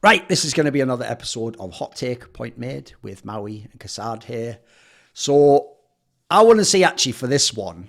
Right, this is going to be another episode of Hot Take Point Made with Maui and Kassad here. So I want to see actually for this one,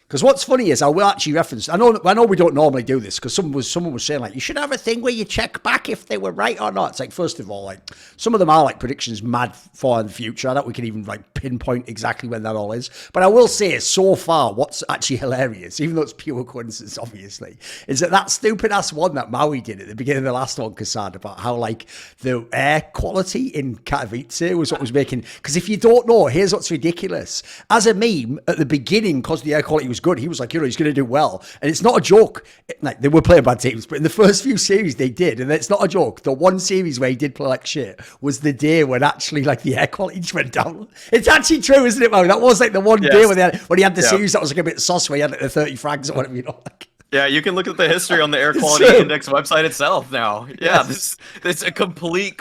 because what's funny is I will actually reference. I know we don't normally do this because someone was saying like you should have a thing where you check back if they were right or not. It's like first of all, like some of them are like predictions mad far in the future. I don't think we can even like pinpoint exactly when that all is. But I will say so far, what's actually hilarious, even though it's pure coincidence, obviously, is that stupid ass one that Maui did at the beginning of the last one, Kassad, about how like the air quality in Katowice was what was making. Because if you don't know, here's what's ridiculous. As a meme at the beginning, because the air quality was good, he was like, he's going to do well. And it's not a joke. Like, they were playing bad teams, but in the first few series they did. And it's not a joke. The one series where he did play like shit was the day when actually like the air quality just went down. It's actually true, isn't it, Mo? That was like the one day when he had the series that was like a bit sauce where he had like the 30 frags or whatever, you know. Like, yeah, you can look at the history on the Air Quality Index website itself now. Yeah, this it's a complete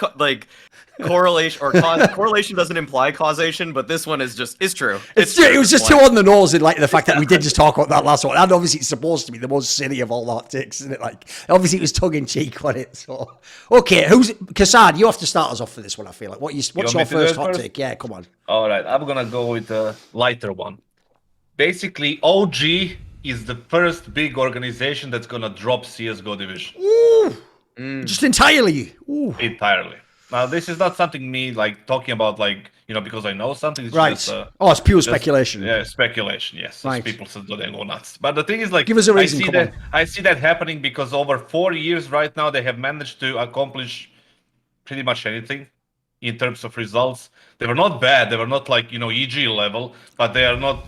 correlation, or correlation doesn't imply causation, but this one is true. It's true. It was just too on the nose in like the fact that we did just talk about that last one, and obviously it's supposed to be the most silly of all the hot takes, isn't it? Like obviously it was tongue in cheek on it. So okay, who's Kassad? You have to start us off for this one. I feel like what's your first hot take? Yeah, come on. All right, I'm gonna go with a lighter one. Basically, OG is the first big organization that's gonna drop CS:GO division. Ooh, just entirely. Ooh. Entirely. Now, this is not something me like talking about, like, because I know something. It's right. Just, it's pure speculation. Yeah, speculation. Yes. Right. People said they go nuts. But the thing is, like, give us a reason. I see that happening because over 4 years right now they have managed to accomplish pretty much anything in terms of results. They were not bad. They were not like EG level, but they are not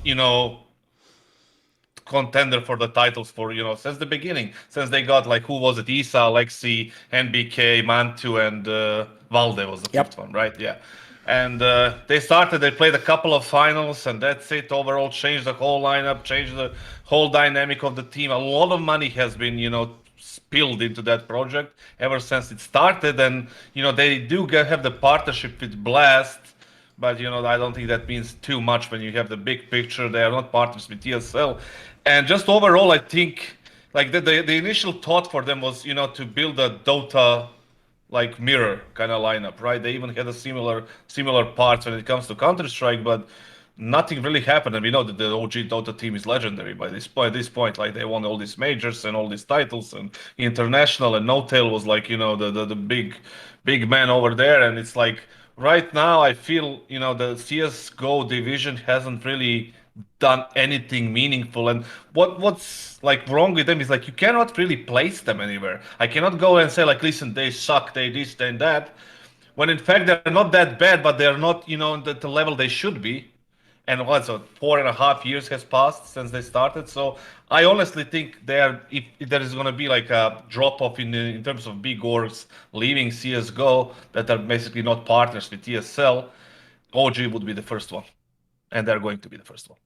contender for the titles for since the beginning, since they got like, who was it, Isa, Alexi, NBK, Mantu, and Valde was the fifth one, right? Yeah. And they played a couple of finals, and that's it. Overall, changed the whole lineup, changed the whole dynamic of the team. A lot of money has been spilled into that project ever since it started, and they do have the partnership with Blast. But I don't think that means too much when you have the big picture. They are not partners with TSL. And just overall, I think like the initial thought for them was to build a Dota like mirror kind of lineup, right? They even had a similar parts when it comes to Counter-Strike, but nothing really happened. And we know that the OG Dota team is legendary by this point. Like, they won all these majors and all these titles and international, and No-Tail was like the big man over there. And it's like, right now, I feel, the CS:GO division hasn't really done anything meaningful. And what's like wrong with them is like, you cannot really place them anywhere. I cannot go and say like, listen, they suck, they this, they that. When in fact, they're not that bad, but they're not, the level they should be. And 4.5 years has passed since they started. So I honestly think if there is going to be like a drop off in terms of big orgs leaving CS:GO that are basically not partners with TSL, OG would be the first one, and they're going to be the first one.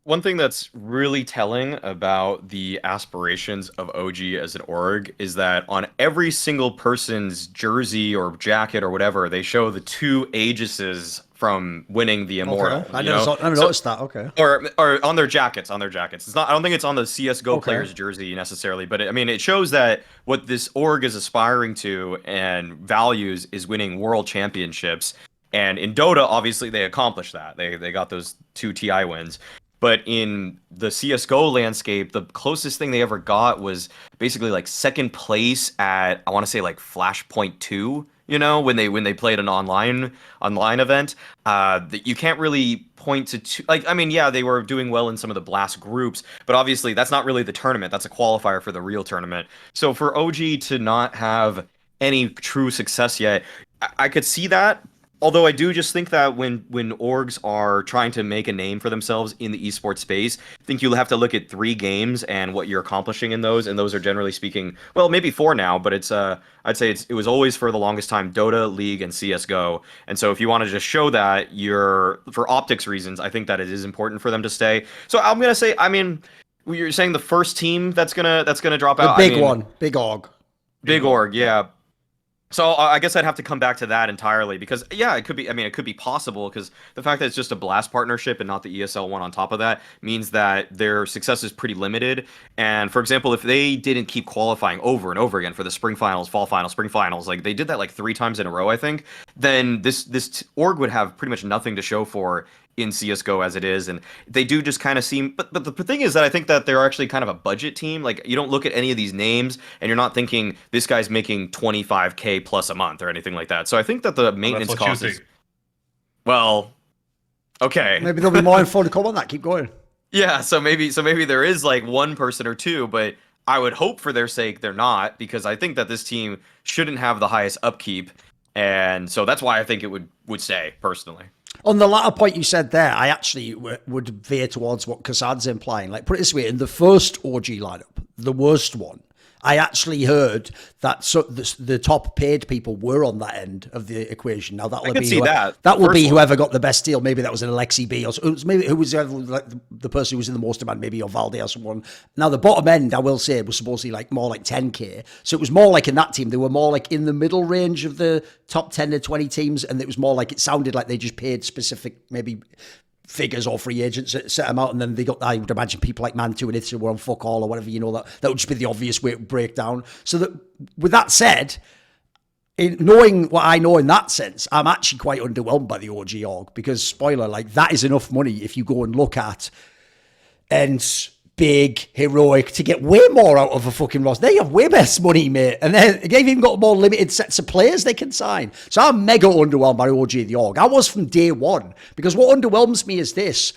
One thing that's really telling about the aspirations of OG as an org is that on every single person's jersey or jacket or whatever, they show the 2 Aegises from winning the Immortal. Okay. I never noticed that. Okay. Or on their jackets. It's not. I don't think it's on the CS:GO player's jersey necessarily, but it shows that what this org is aspiring to and values is winning world championships. And in Dota, obviously, they accomplished that. They got those 2 TI wins. But in the CS:GO landscape, the closest thing they ever got was basically like second place at, I want to say like Flashpoint 2, when they played an online event. That you can't really point to they were doing well in some of the Blast groups, but obviously that's not really the tournament. That's a qualifier for the real tournament. So for OG to not have any true success yet, I could see that. Although I do just think that when orgs are trying to make a name for themselves in the esports space, I think you'll have to look at 3 games and what you're accomplishing in those, and those are generally speaking, well, maybe 4 now, but it's I'd say it was always for the longest time Dota, League, and CS:GO. And so if you want to just show that for optics reasons, I think that it is important for them to stay. So I'm gonna say, you're saying the first team that's gonna drop out, big org, big org, yeah. So I guess I'd have to come back to that entirely because yeah, it could be. I mean, it could be possible because the fact that it's just a Blast partnership and not the ESL one on top of that means that their success is pretty limited. And for example, if they didn't keep qualifying over and over again for the spring finals, fall finals, spring finals, like they did that like 3 times in a row, I think, then this org would have pretty much nothing to show for in CS:GO as it is, and they do just kind of seem. But the thing is that I think that they're actually kind of a budget team. Like you don't look at any of these names, and you're not thinking this guy's making 25K plus a month or anything like that. So I think that the maintenance cost is. Well, okay. Maybe there'll be more info to come on that. Keep going. Yeah, so maybe there is like one person or two, but I would hope for their sake they're not, because I think that this team shouldn't have the highest upkeep, and so that's why I think it would stay personally. On the latter point you said there, I actually would veer towards what kassad's implying. Like, put it this way, in the first OG lineup, the worst one, I actually heard that the top paid people were on that end of the equation. Now that would be whoever got the best deal. Maybe that was an Alexi B, or maybe who was like the person who was in the most demand, maybe or Valde or someone. Now the bottom end, I will say, was supposedly like more like 10K. So it was more like in that team, they were more like in the middle range of the top 10 to 20 teams, and it was more like it sounded like they just paid specific maybe figures or free agents that set them out, and then they got, I would imagine, people like Mantu and Itza were on fuck all or whatever, that would just be the obvious way to break down. So that, with that said, in knowing what I know in that sense, I'm actually quite underwhelmed by the OG org, because spoiler, like that is enough money if you go and look at Ents, Big, Heroic, to get way more out of a fucking roster. They have way less money, mate. And then they've even got more limited sets of players they can sign. So I'm mega underwhelmed by OG the org. I was from day one. Because what underwhelms me is this.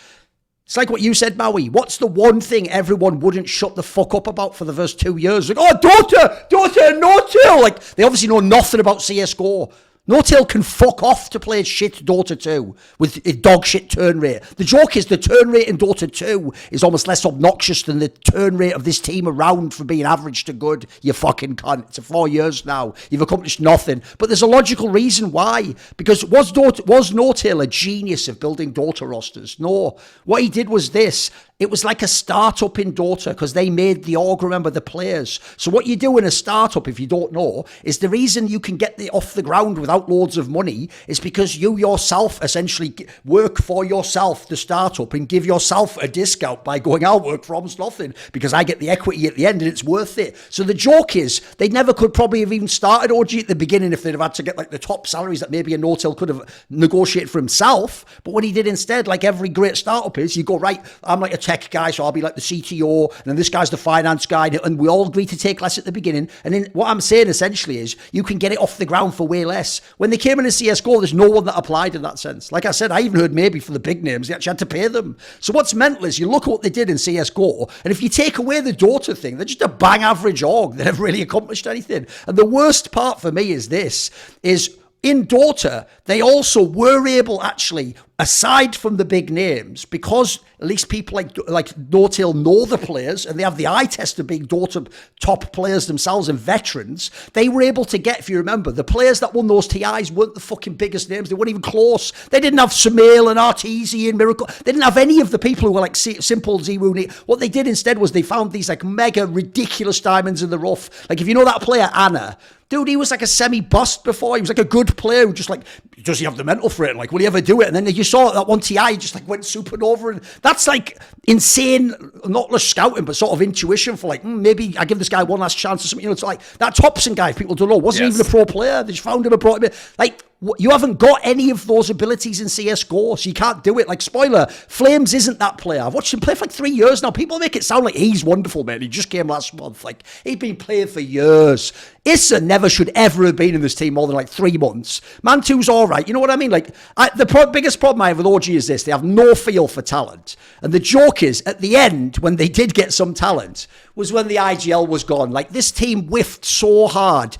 It's like what you said, Maui. What's the one thing everyone wouldn't shut the fuck up about for the first 2 years? Like, oh, Dota, no-till. Like, they obviously know nothing about CSGO. No-Tail can fuck off to play shit Dota 2 with a dog shit turn rate. The joke is the turn rate in Dota 2 is almost less obnoxious than the turn rate of this team around from being average to good. You fucking cunt. It's 4 years now. You've accomplished nothing. But there's a logical reason why. Because was No-Tail a genius of building Dota rosters? No. What he did was this. It was like a startup in Dota because they made the org, remember, the players. So what you do in a startup, if you don't know, is the reason you can get off the ground without loads of money is because you yourself essentially work for yourself, the startup, and give yourself a discount by going, I'll work for almost nothing because I get the equity at the end and it's worth it. So the joke is they never could probably have even started OG at the beginning if they'd have had to get like the top salaries that maybe a No-Tail could have negotiated for himself. But what he did instead, like every great startup is, you go, right, I'm like a tech guy, so I'll be like the CTO, and then this guy's the finance guy, and we all agree to take less at the beginning. And then what I'm saying essentially is you can get it off the ground for way less. When they came into CSGO, there's no one that applied in that sense. Like I said, I even heard maybe for the big names, they actually had to pay them. So what's mental is you look at what they did in CSGO, and if you take away the Dota thing, they're just a bang average org. They never really accomplished anything. And the worst part for me is this, is in Dota, they also were able, actually, aside from the big names, because at least people like No-Tail know the players and they have the eye test of being Dota top players themselves and veterans, they were able to get, if you remember, the players that won those TIs weren't the fucking biggest names. They weren't even close. They didn't have Sumail and Arteezy and Miracle. They didn't have any of the people who were like Simple, Zeruni. What they did instead was they found these like mega ridiculous diamonds in the rough. Like if you know that player, Anna, dude, he was like a semi-bust before. He was like a good player who just like, does he have the mental for it? Like, will he ever do it? And then you saw that one TI, he just like went supernova. And that's like insane, not just scouting, but sort of intuition for like, maybe I give this guy one last chance or something. You know, it's like that Thompson guy, if people don't know, wasn't even a pro player. They just found him and brought him in. Like, you haven't got any of those abilities in CSGO, so you can't do it. Like, spoiler, Flames isn't that player. I've watched him play for like 3 years now. People make it sound like he's wonderful, man. He just came last month. Like, he'd been playing for years. Issa never should ever have been in this team more than like 3 months. Mantu's all right. You know what I mean? Like, the biggest problem I have with OG is this. They have no feel for talent. And the joke is, at the end, when they did get some talent, was when the IGL was gone. Like, this team whiffed so hard.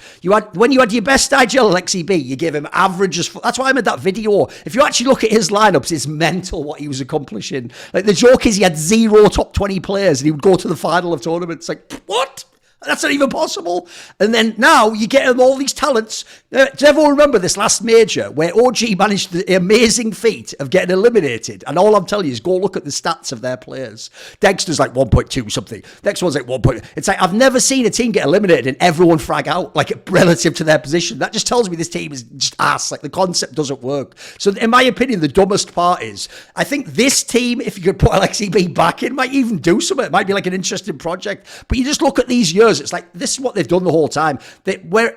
When you had your best IGL, Alexi B, you gave him averages. That's why I made that video. If you actually look at his lineups, it's mental what he was accomplishing. Like, the joke is he had 0 top 20 players and he would go to the final of tournaments. Like, what? That's not even possible. And then now you get them all these talents. Does everyone remember this last major where OG managed the amazing feat of getting eliminated? And all I'm telling you is go look at the stats of their players. Dexter's like 1.2 something. Next one's like 1. It's like I've never seen a team get eliminated and everyone frag out like relative to their position. That just tells me this team is just ass. Like the concept doesn't work. So in my opinion, the dumbest part is I think this team, if you could put LXEB back in, might even do something. It might be like an interesting project. But you just look at these years. It's like this is what they've done the whole time.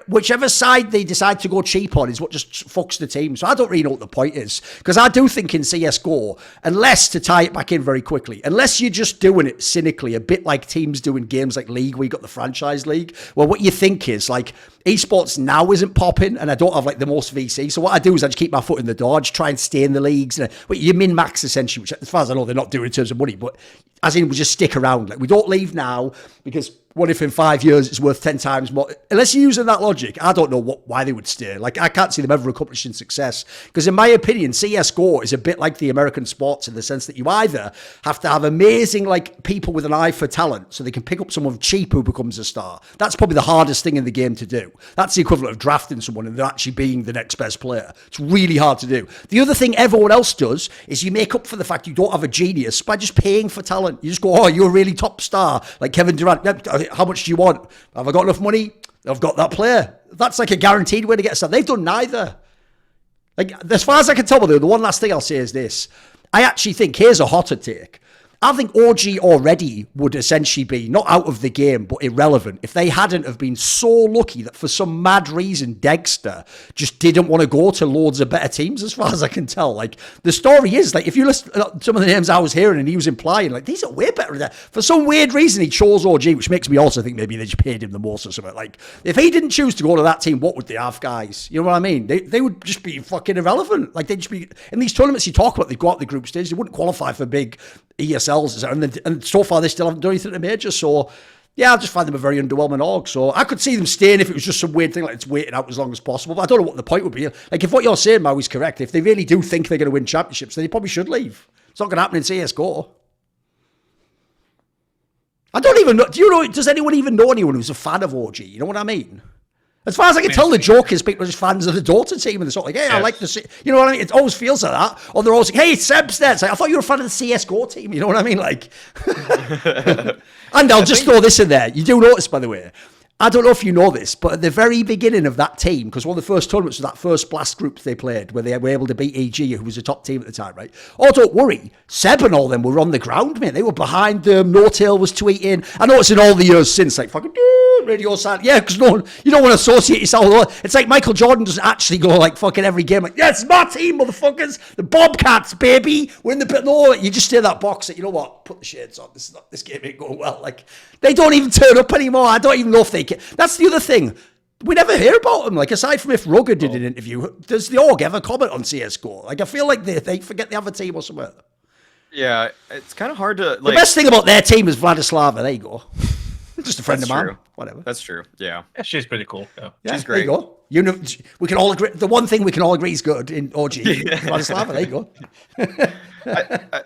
Whichever side they decide to go cheap on is what just fucks the team. So I don't really know what the point is. Because I do think in CSGO, unless to tie it back in very quickly, unless you're just doing it cynically, a bit like teams do in games like League, where you got the franchise league, well, what you think is like esports now isn't popping and I don't have like the most VC. So what I do is I just keep my foot in the door. I just try and stay in the leagues. And you min-max essentially, which as far as I know, they're not doing in terms of money, but as in we just stick around. Like we don't leave now because what if in 5 years it's worth 10 times more? Unless you're using that logic, I don't know why they would stay. Like I can't see them ever accomplishing success because in my opinion, CSGO is a bit like the American sports in the sense that you either have to have amazing like people with an eye for talent so they can pick up someone cheap who becomes a star. That's probably the hardest thing in the game to do. That's the equivalent of drafting someone and they're actually being the next best player. It's really hard to do. The other thing everyone else does is you make up for the fact you don't have a genius by just paying for talent. You just go, oh, you're a really top star, like Kevin Durant. How much do you want? Have I got enough money? I've got that player. That's like a guaranteed way to get a star. They've done neither. Like, as far as I can tell, the one last thing I'll say is this. I actually think, here's a hotter take. I think OG already would essentially be not out of the game, but irrelevant if they hadn't have been so lucky that for some mad reason, Dexter just didn't want to go to loads of better teams, as far as I can tell. Like, the story is, like, if you listen to some of the names I was hearing and he was implying, like, these are way better than that. For some weird reason, he chose OG, which makes me also think maybe they just paid him the most or something. Like, if he didn't choose to go to that team, what would they have, guys? You know what I mean? They would just be fucking irrelevant. Like, they'd just be, in these tournaments you talk about, they go out the group stage, they wouldn't qualify for big ESLs, and so far they still haven't done anything to major. So yeah, I just find them a very underwhelming org. So I could see them staying if it was just some weird thing like it's waiting out as long as possible. But I don't know what the point would be. Like if what you're saying, Mau, is correct, if they really do think they're going to win championships, then they probably should leave. It's not going to happen in CSGO. I don't even know. Do you know? Does anyone even know anyone who's a fan of OG? You know what I mean? As far as I can tell, the joke is people are just fans of the Dota team and they're sort of like, hey, I like the... You know what I mean? It always feels like that. Or they're always like, hey, it's Seb's there. It's like, I thought you were a fan of the CSGO team. You know what I mean? Like... And I'll just throw this in there. You do notice, by the way, I don't know if you know this, but at the very beginning of that team, because one of the first tournaments was that first Blast group they played, where they were able to beat EG, who was a top team at the time, right? Oh, don't worry. Seb and all them were on the ground, man. They were behind them. No Tail was tweeting. I know it's in all the years since, like, fucking, radio silent. Yeah, because no one, you don't want to associate yourself. It's like Michael Jordan doesn't actually go, like, fucking every game, like, yes, my team, motherfuckers. The Bobcats, baby. We're in the... No, you just stay in that box that, you know what? Put the shades on. This game ain't going well. Like, they don't even turn up anymore. I don't even know if they can. That's the other thing. We never hear about them. Like, aside from if Rugged did an interview, does the org ever comment on CSGO? Like, I feel like they forget they have a team or something. Yeah, it's kind of hard to... Like, the best thing about their team is Vladislava. There you go. Just a friend of mine. True. Whatever. That's true. Yeah. She's pretty cool. Yeah. She's great. There you go. You know, we can all agree. The one thing we can all agree is good in OG. Vladislava. There you go.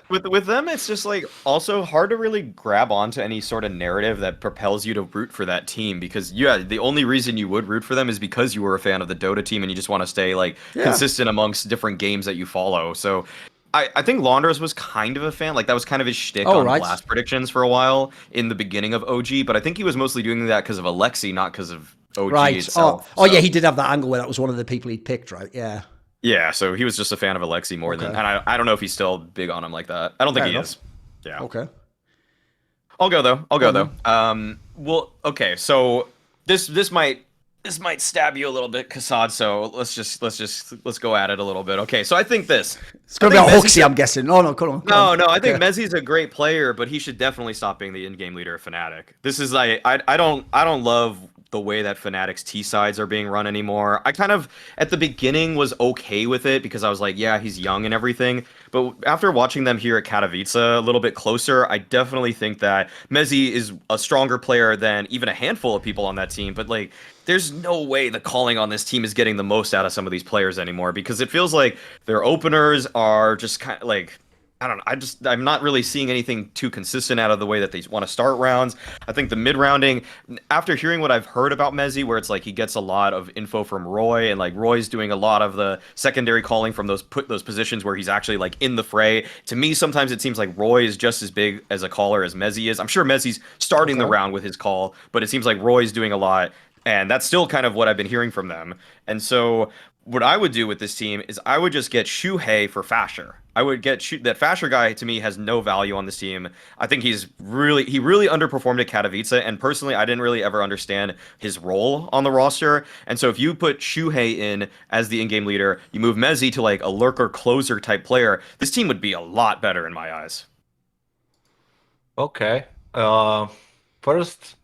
With them, it's just like also hard to really grab onto any sort of narrative that propels you to root for that team because the only reason you would root for them is because you were a fan of the Dota team and you just want to stay like consistent amongst different games that you follow. So I think Launders was kind of a fan. Like that was kind of his shtick on Blast predictions for a while in the beginning of OG, but I think he was mostly doing that because of Alexi, not because of OG itself. Oh yeah, he did have that angle where that was one of the people he'd picked, right? Yeah. Yeah, so he was just a fan of Alexi more than, and I don't know if he's still big on him like that. I don't think he is. Yeah. Okay. I'll go though. Well, okay. So this might stab you a little bit, Kassad. So let's go at it a little bit. Okay. So I think it's gonna be a Huxley, I'm guessing. No, come on. No. I think Mezii's a great player, but he should definitely stop being the in-game leader of Fnatic. This is like I don't love the way that Fnatic's T sides are being run anymore. I kind of at the beginning was okay with it because I was like, yeah, he's young and everything. But after watching them here at Katowice a little bit closer, I definitely think that mezii is a stronger player than even a handful of people on that team. But like, there's no way the calling on this team is getting the most out of some of these players anymore because it feels like their openers are just kind of like, I don't know. I'm not really seeing anything too consistent out of the way that they want to start rounds. I think the mid rounding, after hearing what I've heard about mezii, where it's like he gets a lot of info from Roy, and like Roy's doing a lot of the secondary calling from those positions where he's actually like in the fray. To me, sometimes it seems like Roy is just as big as a caller as mezii is. I'm sure mezii's starting the round with his call, but it seems like Roy's doing a lot, and that's still kind of what I've been hearing from them. And so what I would do with this team is I would just get Shuhei for Fasher. I would get that Fasher guy. To me, has no value on this team. I think he really underperformed at Katowice, and personally, I didn't really ever understand his role on the roster. And so if you put Shuhei in as the in-game leader, you move mezii to like a lurker closer type player, this team would be a lot better in my eyes. Okay. First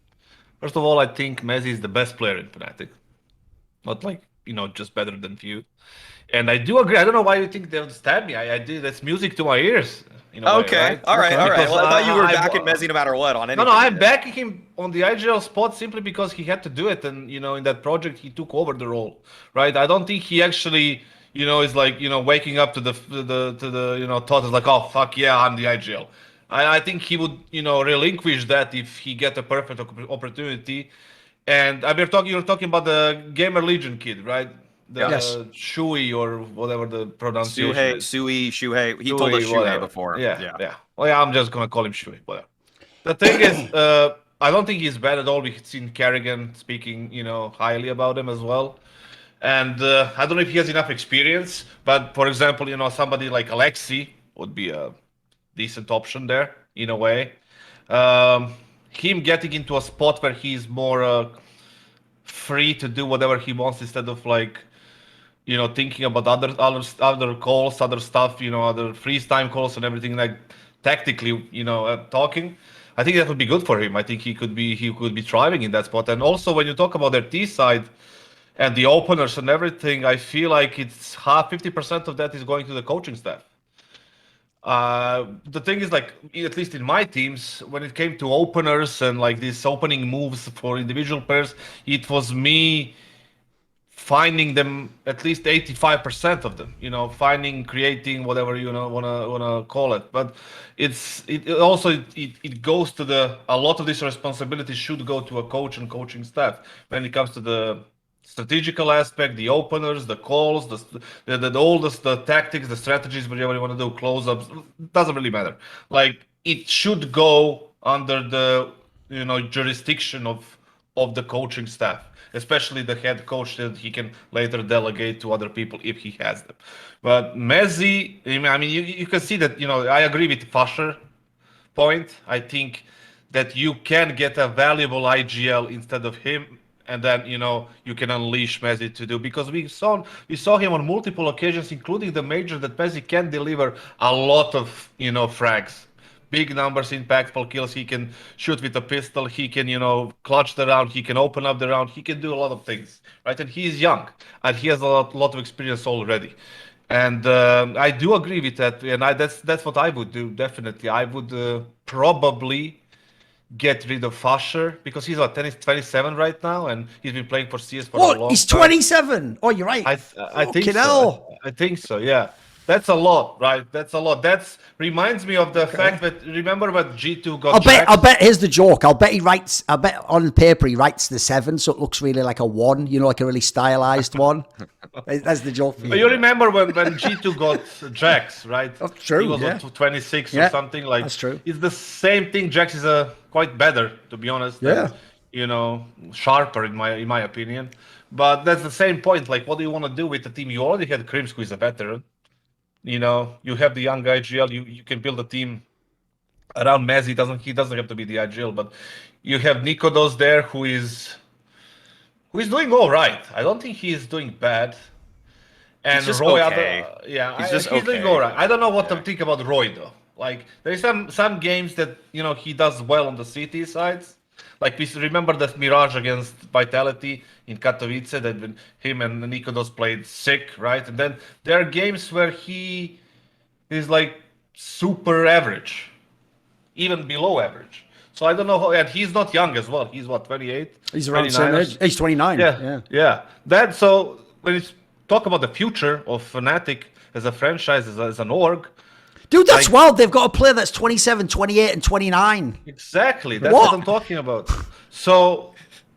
of all, I think mezii is the best player in Fnatic. Not like, just better than few. And I do agree. I don't know why you think they'll stab me. I do. That's music to my ears. Okay. Right? All right. Because Well, I thought you were backing mezii no matter what on anything. No, I'm backing him on the IGL spot simply because he had to do it, and in that project he took over the role, right? I don't think he actually, is like, waking up to the thought is like, oh fuck yeah, I'm the IGL. I think he would, relinquish that if he get a perfect opportunity. And you're talking about the Gamer Legion kid, right? Yes. Shui or whatever the pronunciation is. Shuhei. He told us Shuhei whatever. before. Yeah. Well, yeah, I'm just gonna call him Shui. Whatever. The thing is, I don't think he's bad at all. We've seen Kerrigan speaking, highly about him as well. And I don't know if he has enough experience, but for example, somebody like Alexi would be a decent option there in a way. Him getting into a spot where he's more free to do whatever he wants instead of like, thinking about other calls, other stuff, other freeze time calls and everything, like tactically, talking. I think that would be good for him. I think he could be thriving in that spot. And also when you talk about their T side and the openers and everything, I feel like it's 50% of that is going to the coaching staff. The thing is, like, at least in my teams, when it came to openers and like these opening moves for individual players, it was me finding them at least 85% of them, creating whatever wanna call it. But it also goes to a lot of this responsibility should go to a coach and coaching staff when it comes to the strategical aspect, the openers, the calls, the tactics, the strategies, whatever you want to do, close-ups, doesn't really matter. Like, it should go under the jurisdiction of the coaching staff, especially the head coach, that he can later delegate to other people if he has them. But mezii, I mean, you can see that, I agree with Fasher point. I think that you can get a valuable IGL instead of him, and then you can unleash mezii to do, because we saw him on multiple occasions, including the major, that mezii can deliver a lot of frags, big numbers, impactful kills. He can shoot with a pistol. He can clutch the round. He can open up the round. He can do a lot of things, right? And he is young, and he has a lot of experience already. And I do agree with that, and that's what I would do. Definitely, I would probably get rid of Fasher, because he's 27 right now, and he's been playing for CS for a long time. He's 27. Oh, you're right. I think so. I think so. Yeah, that's a lot, right? That's a lot. That reminds me of the fact that, remember when G2 got. I'll bet. Here's the joke. I bet on paper he writes the 7, so it looks really like a 1. Like a really stylized one. That's the joke. But you remember when G2 got Jax, right? That's true. He was yeah. 26 or something like. That's true. It's the same thing. Jax is quite better, to be honest. Yeah. And, sharper in my opinion. But that's the same point. Like, what do you want to do with the team? You already had Krims, who is a veteran. You have the young IGL. You can build a team around mezii. He doesn't have to be the IGL, but you have Nikodos there, who is doing all right. I don't think he is doing bad. And he's Roy, okay. he's doing all right. I don't know what to think about Roy though. Like, there's some games that he does well on the CT sides. Like, we remember that Mirage against Vitality in Katowice, that him and Nikodos played sick, right? And then there are games where he is like super average, even below average. So I don't know how, and he's not young as well. He's 28? He's around the same age. He's 29. Yeah. So when you talk about the future of Fnatic as a franchise, as an org, Dude, that's wild. They've got a player that's 27, 28, and 29. Exactly. That's what I'm talking about. So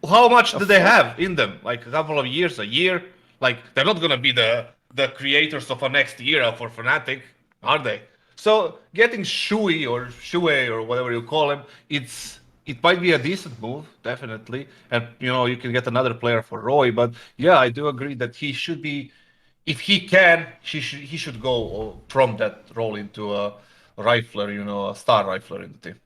how much do they have in them? Like a couple of years, a year? Like they're not gonna be the creators of a next era for Fnatic, are they? So getting Shui or Shue or whatever you call him, it might be a decent move, definitely. And you can get another player for Roy, but yeah, I do agree that he should be, if he can, he should go from that role into a rifler, a star rifler in the team.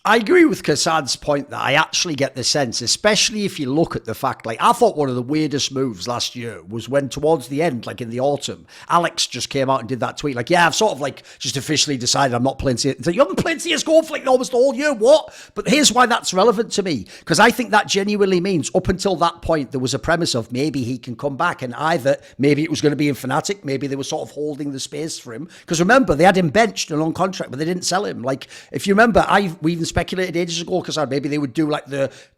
I agree with Kassad's point that I actually get the sense, especially if you look at the fact, like, I thought one of the weirdest moves last year was when towards the end, like in the autumn, Alex just came out and did that tweet. Like, yeah, I've sort of like just officially decided I'm not playing CSGO. Like, you haven't played CSGO for like almost all year, what? But here's why that's relevant to me. Because I think that genuinely means up until that point, there was a premise of maybe he can come back, and either maybe it was going to be in Fnatic, maybe they were sort of holding the space for him. Because remember, they had him benched and on contract, but they didn't sell him. Like, if you remember, we even speculated ages ago because maybe they would do like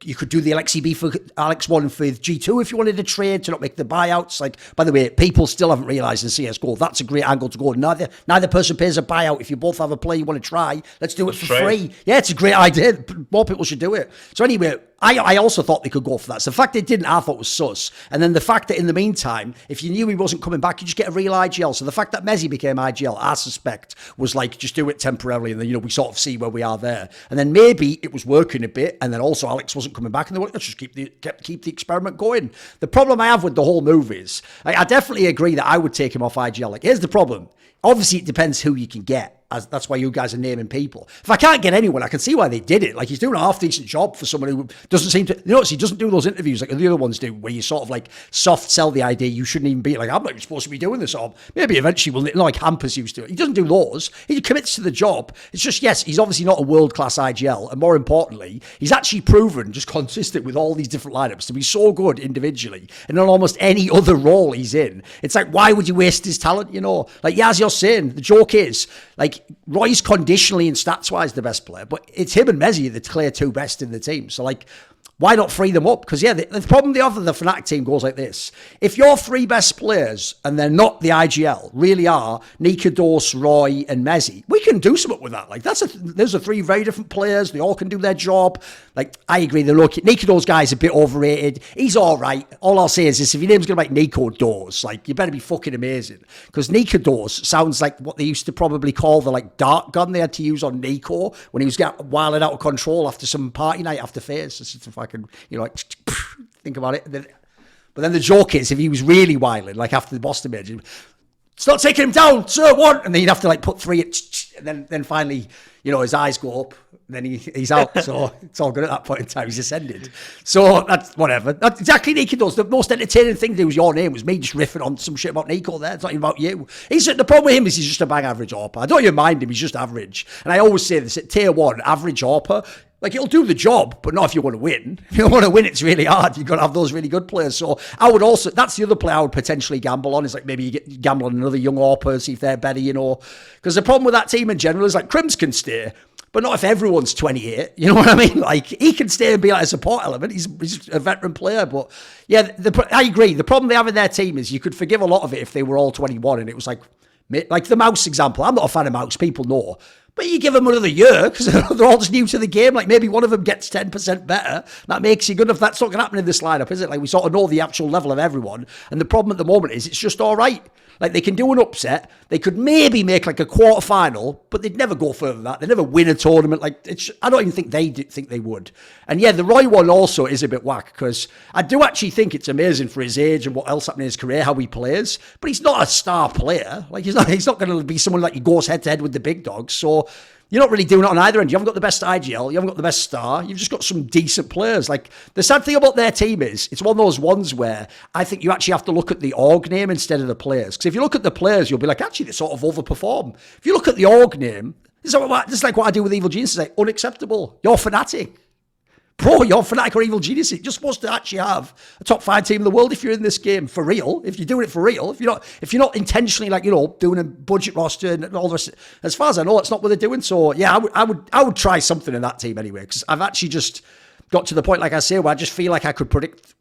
you could do the LXCB for Alex 1 for G2 if you wanted to trade to not make the buyouts. Like, by the way, people still haven't realised in CSGO that's a great angle to go. Neither person pays a buyout. If you both have a play you want to try, let's do it for free. Yeah, it's a great idea. More people should do it. So anyway, I also thought they could go for that. So the fact they didn't, I thought was sus. And then the fact that in the meantime, if you knew he wasn't coming back, you just get a real IGL. So the fact that mezii became IGL, I suspect, was like, just do it temporarily. And then, we sort of see where we are there. And then maybe it was working a bit. And then also Alex wasn't coming back. And they were like, let's just keep the experiment going. The problem I have with the whole move is, I definitely agree that I would take him off IGL. Like, here's the problem. Obviously, it depends who you can get. That's why you guys are naming people. If I can't get anyone, I can see why they did it. Like, he's doing a half-decent job for someone who doesn't seem to... Notice he doesn't do those interviews like the other ones do, where you sort of like soft sell the idea you shouldn't even be like, I'm not even supposed to be doing this, or maybe eventually we'll... Like Hampers used to. He doesn't do those. He commits to the job. It's just, yes, he's obviously not a world-class IGL, and more importantly, he's actually proven, just consistent with all these different lineups, to be so good individually, and on almost any other role he's in. It's like, why would you waste his talent, Like, yeah, as you're saying, the joke is, like, Roy's conditionally and stats-wise the best player, but it's him and mezii the clear two best in the team. So, like, why not free them up? Because, yeah, the problem they have with the Fnatic team goes like this. If your three best players, and they're not the IGL, really are nikados, Roy, and mezii, we can do something with that. Like, those are three very different players. They all can do their job. Like, I agree. The nikados guy's a bit overrated. He's all right. All I'll say is this: if your name's going to be like Nico Doors, like, you better be fucking amazing. Because nikados sounds like what they used to probably call the, like, dart gun they had to use on Nico when he was getting wilding out of control after some party night after FaZe. It's just fucking, like, think about it. But then the joke is, if he was really wilding, like after the Boston match, stop taking him down, sir, one, and then you'd have to like put three, and then finally, his eyes go up, and then he's out. So it's all good at that point in time. He's ascended. So that's whatever. That's exactly Nico does. The most entertaining thing to do was your name was me just riffing on some shit about Nico there. It's not even about you. The problem with him is he's just a bang average AWPer. I don't even mind him. He's just average. And I always say this, at tier 1, average AWPer, like, it'll do the job, but not if you want to win. If you want to win, it's really hard. You've got to have those really good players. So I would also, that's the other player I would potentially gamble on, is like maybe you gamble on another young AWPer, see if they're better, Because the problem with that team in general is like Crims can stay, but not if everyone's 28. You know what I mean? Like, he can stay and be like a support element. He's a veteran player. But yeah, I agree. The problem they have in their team is you could forgive a lot of it if they were all 21 and it was like the Maus example. I'm not a fan of Maus, people know. But you give them another year because they're all just new to the game. Like, maybe one of them gets 10% better. That makes you good enough. That's not going to happen in this lineup, is it? Like, we sort of know the actual level of everyone. And the problem at the moment is it's just all right. Like, they can do an upset. They could maybe make like a quarterfinal, but they'd never go further than that. They'd never win a tournament. Like, I don't even think think they would. And yeah, the Roy one also is a bit whack because I do actually think it's amazing for his age and what else happened in his career, how he plays. But he's not a star player. Like, he's not going to be someone like he goes head to head with the big dogs. So you're not really doing it on either end. You haven't got the best IGL. You haven't got the best star. You've just got some decent players. Like, the sad thing about their team is it's one of those ones where I think you actually have to look at the org name instead of the players. Because if you look at the players, you'll be like, actually, they sort of overperform. If you look at the org name, this is like what I do with Evil Genius. It's like, unacceptable. You're Fnatic. Bro, you're Fnatic or Evil Genius. You're supposed to actually have a top 5 team in the world if you're in this game for real. If you're doing it for real. If you're not intentionally, like, doing a budget roster and all the rest. As far as I know, it's not what they're doing. So yeah, I would try something in that team anyway. Because I've actually just got to the point, like I say, where I just feel like I could predict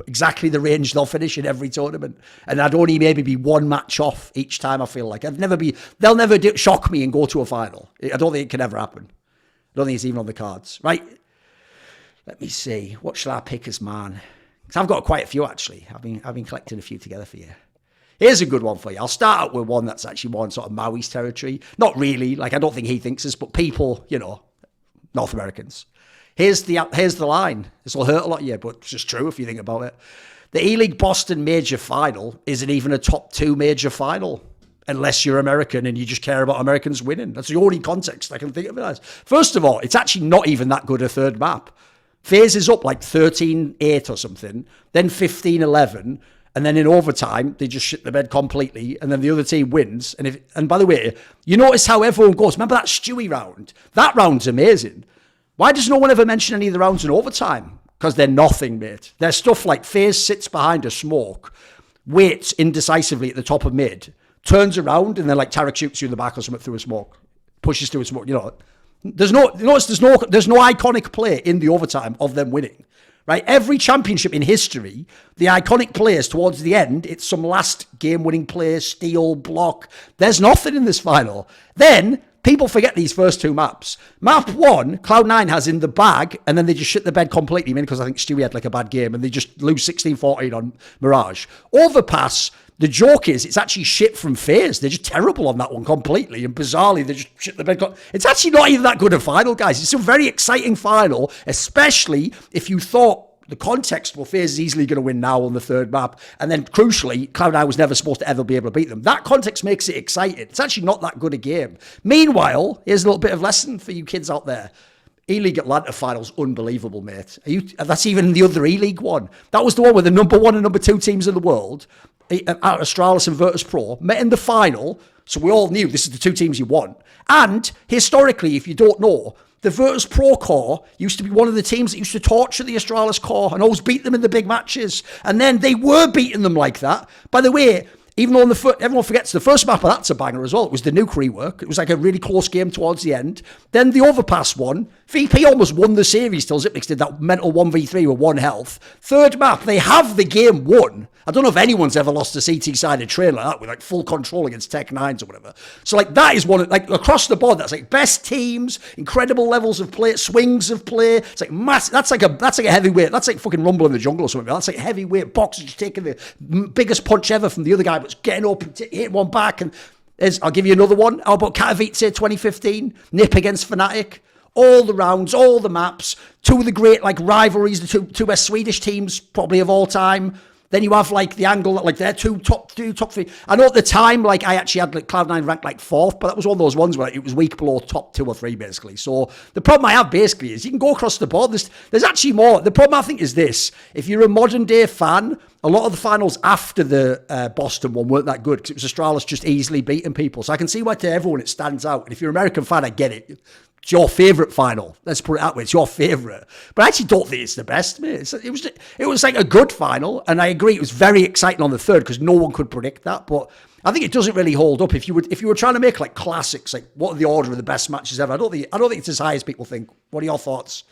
exactly the range they'll finish in every tournament, and I'd only maybe be one match off each time. I feel like they'll never shock me and go to a final. I don't think it can ever happen. I don't think it's even on the cards. Right? Let me see. What shall I pick as man? Because I've got quite a few actually. I've been collecting a few together for you. Here's a good one for you. I'll start out with one that's actually more in sort of Maui's territory. Not really. Like, I don't think he thinks this, but people, North Americans. Here's the line. This will hurt a lot of you, but it's just true if you think about it. The E-League Boston major final isn't even a top 2 major final unless you're American and you just care about Americans winning. That's the only context I can think of it as. First of all, it's actually not even that good a third map. FaZe is up like 13-8 or something, then 15-11, and then in overtime, they just shit the bed completely, and then the other team wins. And by the way, you notice how everyone goes, remember that Stewie round? That round's amazing. Why does no one ever mention any of the rounds in overtime? Because they're nothing, mate. There's stuff like FaZe sits behind a smoke, waits indecisively at the top of mid, turns around, and then like Tarek shoots you in the back or something through a smoke, pushes through a smoke, There's no iconic play in the overtime of them winning. Right? Every championship in history, the iconic plays towards the end, it's some last game-winning play, steal, block. There's nothing in this final. Then, people forget these first 2 maps. Map 1, Cloud9 has in the bag, and then they just shit the bed completely, because I think Stewie had like a bad game, and they just lose 16-14 on Mirage. Overpass, the joke is, it's actually shit from FaZe. They're just terrible on that one completely. And bizarrely, they just shit the bed. It's actually not even that good a final, guys. It's a very exciting final, especially if you thought the context, well, FaZe is easily going to win now on the third map. And then, crucially, Cloud9 was never supposed to ever be able to beat them. That context makes it exciting. It's actually not that good a game. Meanwhile, here's a little bit of lesson for you kids out there. E-League Atlanta finals, unbelievable, mate. That's even the other E-League one. That was the one where the number 1 and number 2 teams in the world, Astralis and Virtus.pro, met in the final. So we all knew this is the 2 teams you want. And historically, if you don't know, the Virtus.pro core used to be one of the teams that used to torture the Astralis core and always beat them in the big matches. And then they were beating them like that. By the way, even though everyone forgets the first map of that's a banger as well. It was the nuke rework. It was like a really close game towards the end. Then the overpass one. VP almost won the series till Xyp9x did that mental 1v3 with 1 health. Third map, they have the game won. I don't know if anyone's ever lost a CT-sided train like that with like full control against Tech 9s or whatever. So like that is one, like across the board, that's like best teams, incredible levels of play, swings of play. It's like massive. That's like a heavyweight. That's like fucking Rumble in the Jungle or something. That's like heavyweight boxer just taking the biggest punch ever from the other guy, but getting up and hitting one back. And I'll give you another one. How about Katowice 2015? Nip against Fnatic. All the rounds, all the maps, 2 of the great like rivalries, the two best Swedish teams probably of all time. Then you have like the angle that like they're top 3. I know at the time, like I actually had like Cloud9 ranked like 4th, but that was one of those ones where it was weak below top 2 or 3 basically. So the problem I have basically is you can go across the board. There's actually more. The problem I think is this: if you're a modern day fan, a lot of the finals after the Boston one weren't that good because it was Astralis just easily beating people. So I can see why to everyone it stands out. And if you're an American fan, I get it. It's your favourite final. Let's put it that way. It's your favourite. But I actually don't think it's the best, mate. It was like a good final. And I agree, it was very exciting on the third because no one could predict that. But I think it doesn't really hold up. If you were trying to make like classics, like what are the order of the best matches ever? I don't think it's as high as people think. What are your thoughts?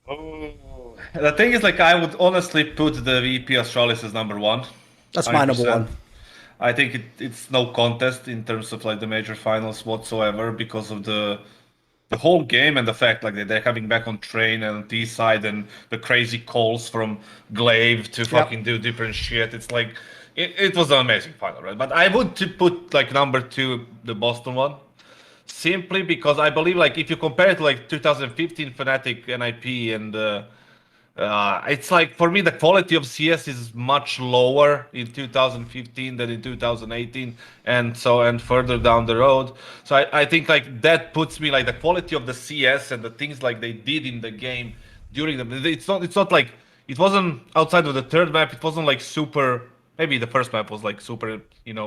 Oh, the thing is, like, I would honestly put the VP Astralis as number 1. That's my number 1. I think it's no contest in terms of like the major finals whatsoever because of the whole game and the fact like they're having back on Train and T-side and the crazy calls from Glaive to fucking do different shit. It's like it was an amazing final, right? But I would put like number 2 the Boston one, simply because I believe like if you compare it to like 2015 Fnatic NIP and it's like, for me, the quality of CS is much lower in 2015 than in 2018 and further down the road. So I think like that puts me like the quality of the CS and the things like they did in the game during it's not like, it wasn't outside of the third map. It wasn't like super, maybe the first map was like super,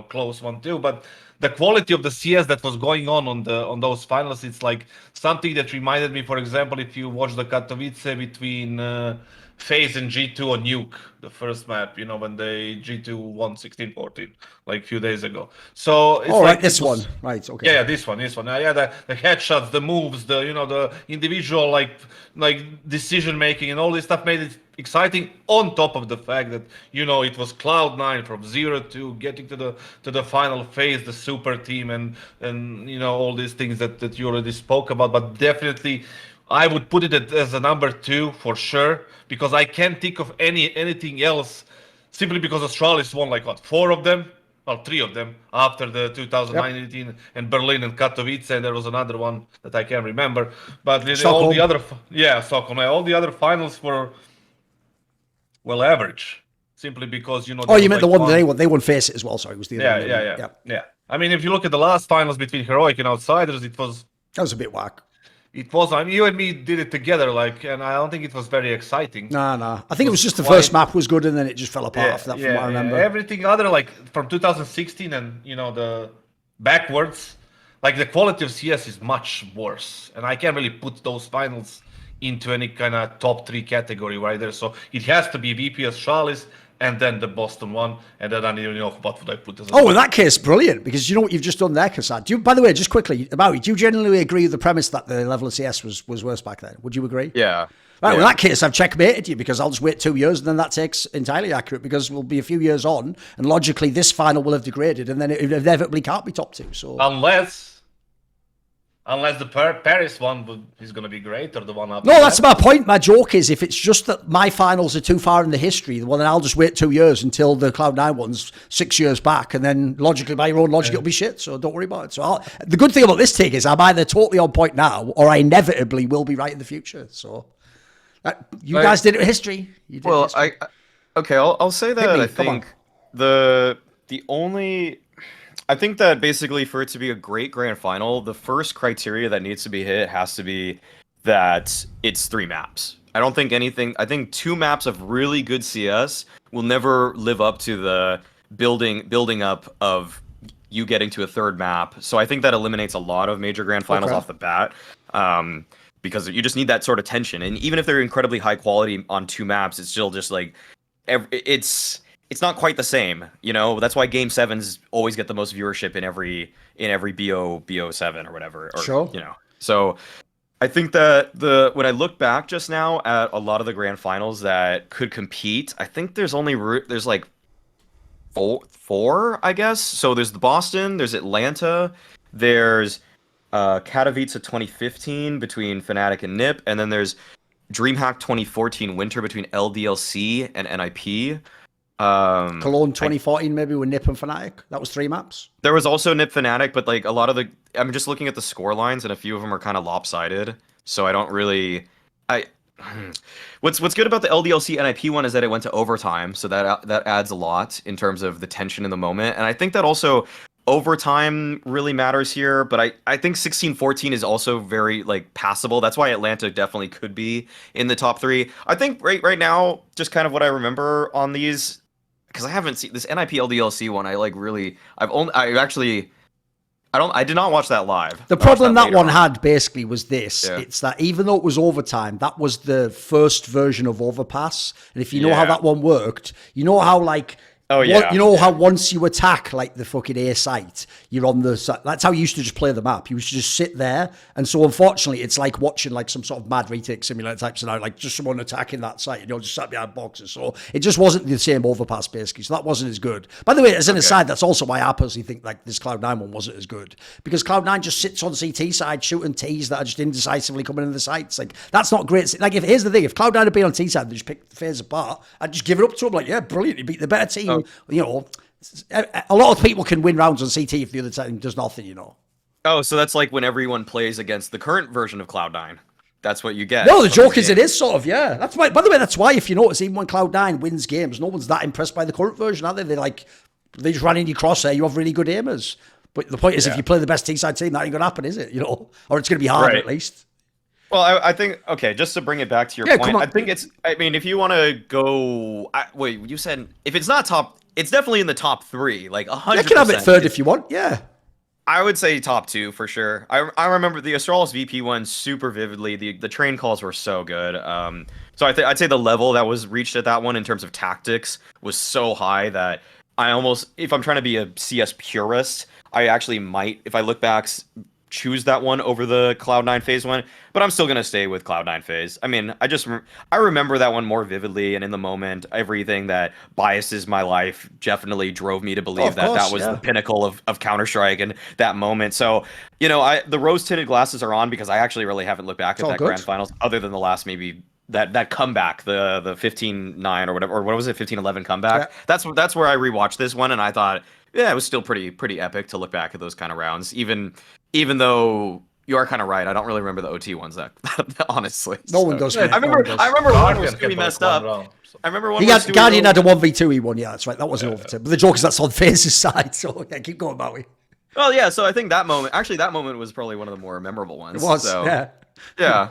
close one too, but the quality of the CS that was going on those finals, it's like something that reminded me, for example, if you watch the Katowice between FaZe and G2 on Nuke, the first map, you know, when they G2 won 16-14, like a few days ago. So it's right, this one. Right, okay. Yeah, this one. Yeah, the headshots, the moves, the the individual like decision making and all this stuff made it exciting. On top of the fact that it was Cloud9 from 0-2 getting to the final phase, the super team, and all these things that you already spoke about. But definitely, I would put it as a number 2 for sure, because I can't think of anything else, simply because Astralis won like what, 4 of them. Well, 3 of them after the 2019 and Berlin and Katowice, and there was another one that I can't remember. But all the other, Stockholm, all the other finals were well average, simply because Oh, you meant the one they won Face It as well. Sorry, it was the other. Yeah. I mean, if you look at the last finals between Heroic and Outsiders, that was a bit whack. It was. I mean, you and me did it together, and I don't think it was very exciting. No. I think it was just the first map was good, and then it just fell apart after that. From what I remember, everything other, like from 2016 and the backwards, like the quality of CS is much worse, and I can't really put those finals into any kind of top 3 category right there. So it has to be VPS Charles, and then the Boston one, and then what would I put as? In that case, brilliant, because you know what you've just done there, kassad. By the way, just quickly, Maui, do you generally agree with the premise that the level of CS was worse back then? Would you agree? Yeah. Right, well, in that case, I've checkmated you, because I'll just wait 2 years, and then that takes entirely accurate, because we'll be a few years on, and logically this final will have degraded, and then it inevitably can't be top 2. So Unless the Paris one is going to be great, or the one after. No, that's my point. My joke is, if it's just that my finals are too far in the history, well, then I'll just wait 2 years until the Cloud9 one's 6 years back, and then logically, by your own logic, it'll be shit. So don't worry about it. So the good thing about this take is I'm either totally on point now, or I inevitably will be right in the future. So you guys did it with history. I'll say that I think the only. I think that basically for it to be a great grand final, the first criteria that needs to be hit has to be that it's 3 maps. I don't think anything. I think 2 maps of really good CS will never live up to the building up of you getting to a 3rd map. So I think that eliminates a lot of major grand finals off the bat. Because you just need that sort of tension. And even if they're incredibly high quality on 2 maps, it's still just like it's not quite the same, That's why Game 7s always get the most viewership in every BO7 or whatever. Or, sure. So I think that when I look back just now at a lot of the grand finals that could compete, I think there's like four, I guess. So there's the Boston, there's Atlanta, there's Katowice 2015 between Fnatic and NiP, and then there's DreamHack 2014 Winter between LDLC and NIP. Cologne 2014 maybe with NiP and Fnatic. That was 3 maps. There was also NiP Fnatic, but like a lot of I'm just looking at the score lines, and a few of them are kind of lopsided. So I don't really. What's good about the LDLC NIP one is that it went to overtime, so that adds a lot in terms of the tension in the moment, and I think that also overtime really matters here. But I think 16-14 is also very like passable. That's why Atlanta definitely could be in the top 3. I think right now, just kind of what I remember on these. Because I haven't seen this NIP LDLC one. I did not watch that live. The problem that one had basically was this. Yeah. It's that even though it was overtime, that was the first version of Overpass. And if you know how that one worked, you know how like how once you attack like the fucking A site, you're on the site. That's how you used to just play the map. You used to just sit there. And so unfortunately, it's like watching like some sort of mad retake simulator type scenario, like just someone attacking that site, just sat behind boxes. So it just wasn't the same Overpass basically. So that wasn't as good. By the way, as an aside, that's also why I personally think like this Cloud9 one wasn't as good, because Cloud9 just sits on CT side shooting Ts that are just indecisively coming into the sites. Like that's not great. Like here's the thing, if Cloud9 had been on T side, they just picked the FaZe apart, I'd just give it up to them. Like, yeah, brilliant. You beat the better team. A lot of people can win rounds on CT if the other team does nothing, Oh, so that's like when everyone plays against the current version of Cloud9. That's what you get. No, the joke is it is sort of, yeah. That's why, by the way, that's why if you notice, even when Cloud9 wins games, no one's that impressed by the current version, are they? They just ran in your crosshair, you have really good aimers. But the point is, if you play the best T-side team, that ain't going to happen, is it? Or it's going to be hard at least. Well, I think, okay, just to bring it back to your point, I think if you want to go, wait, you said, if it's not top, it's definitely in the top 3, like 100%. You can have it 3rd if you want, yeah. I would say top two for sure. I remember the Astralis VP one super vividly. The train calls were so good. So I'd say the level that was reached at that one in terms of tactics was so high that I almost, if I'm trying to be a CS purist, I actually might, if I look back, choose that one over the Cloud9 phase one. But I'm still gonna stay with Cloud9 phase. I mean, I remember that one more vividly, and in the moment, everything that biases my life definitely drove me to believe that was the pinnacle of Counter-Strike and that moment. So, the rose-tinted glasses are on because I actually really haven't looked back at that grand finals other than the last maybe that comeback, the 15-9 or whatever, or what was it, 15-11 comeback. Yeah. That's where I rewatched this one, and I thought, yeah, it was still pretty epic to look back at those kind of rounds, even though you are kind of right. I don't really remember the OT ones that honestly. No one does. I remember one where Stewie messed up. I remember one. Guardian had a 1v2 he won. Yeah, that's right. That wasn't over. But the joke is that's on FaZe's side. So yeah, keep going, Maui. Well, yeah. So I think that moment was probably one of the more memorable ones. It was. So, yeah.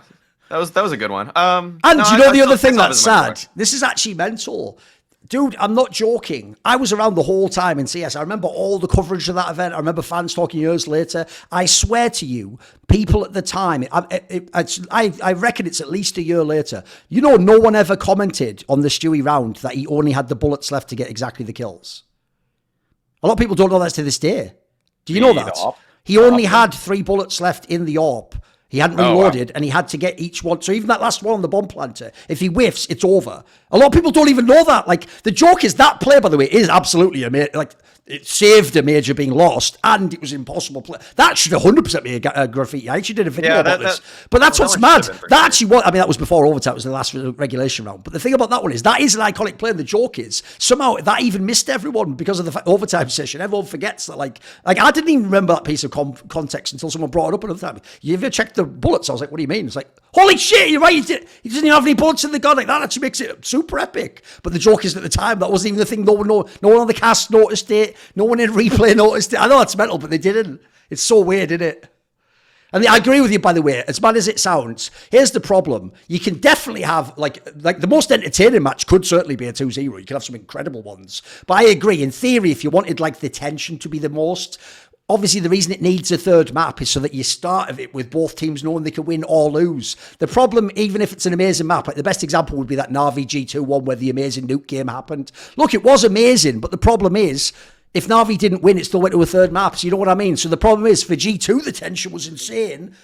That was a good one. And you know the other thing that's sad? This is actually mental. Dude, I'm not joking. I was around the whole time in CS. I remember all the coverage of that event. I remember fans talking years later. I swear to you, people at the time, I reckon it's at least a year later. No one ever commented on the Stewie round that he only had the bullets left to get exactly the kills. A lot of people don't know that to this day. Do you know that? He only had 3 bullets left in the AWP. He hadn't reloaded, and he had to get each one. So even that last one on the bomb planter, if he whiffs, it's over. A lot of people don't even know that. Like, the joke is that play, by the way, is absolutely amazing. Like, it saved a major being lost, and it was impossible play. That should 100% be a graffiti. I actually did a video about this. But that's what's mad. That actually was, that was before overtime. It was the last regulation round. But the thing about that one is, that is an iconic play, and the joke is, somehow that even missed everyone because of the overtime session. Everyone forgets that, like I didn't even remember that piece of context until someone brought it up another time. You ever checked the bullets? I was like, what do you mean? It's like, holy shit, you're right. He doesn't even have any bullets in the gun. Like, that actually makes it super epic. But the joke is, at the time, that wasn't even the thing. No one on the cast noticed it. No one in replay noticed it. I know it's mental, but they didn't. It's so weird, isn't it? And I agree with you, by the way. As bad as it sounds, here's the problem. You can definitely have, like the most entertaining match could certainly be a 2-0. You can have some incredible ones. But I agree. In theory, if you wanted, like, the tension to be the most, obviously, the reason it needs a third map is so that you start of it with both teams knowing they can win or lose. The problem, even if it's an amazing map, like the best example would be that Na'Vi G2 one where the amazing nuke game happened. Look, it was amazing, but the problem is, if Na'Vi didn't win, it still went to a third map. So you know what I mean? So the problem is, for G2, the tension was insane.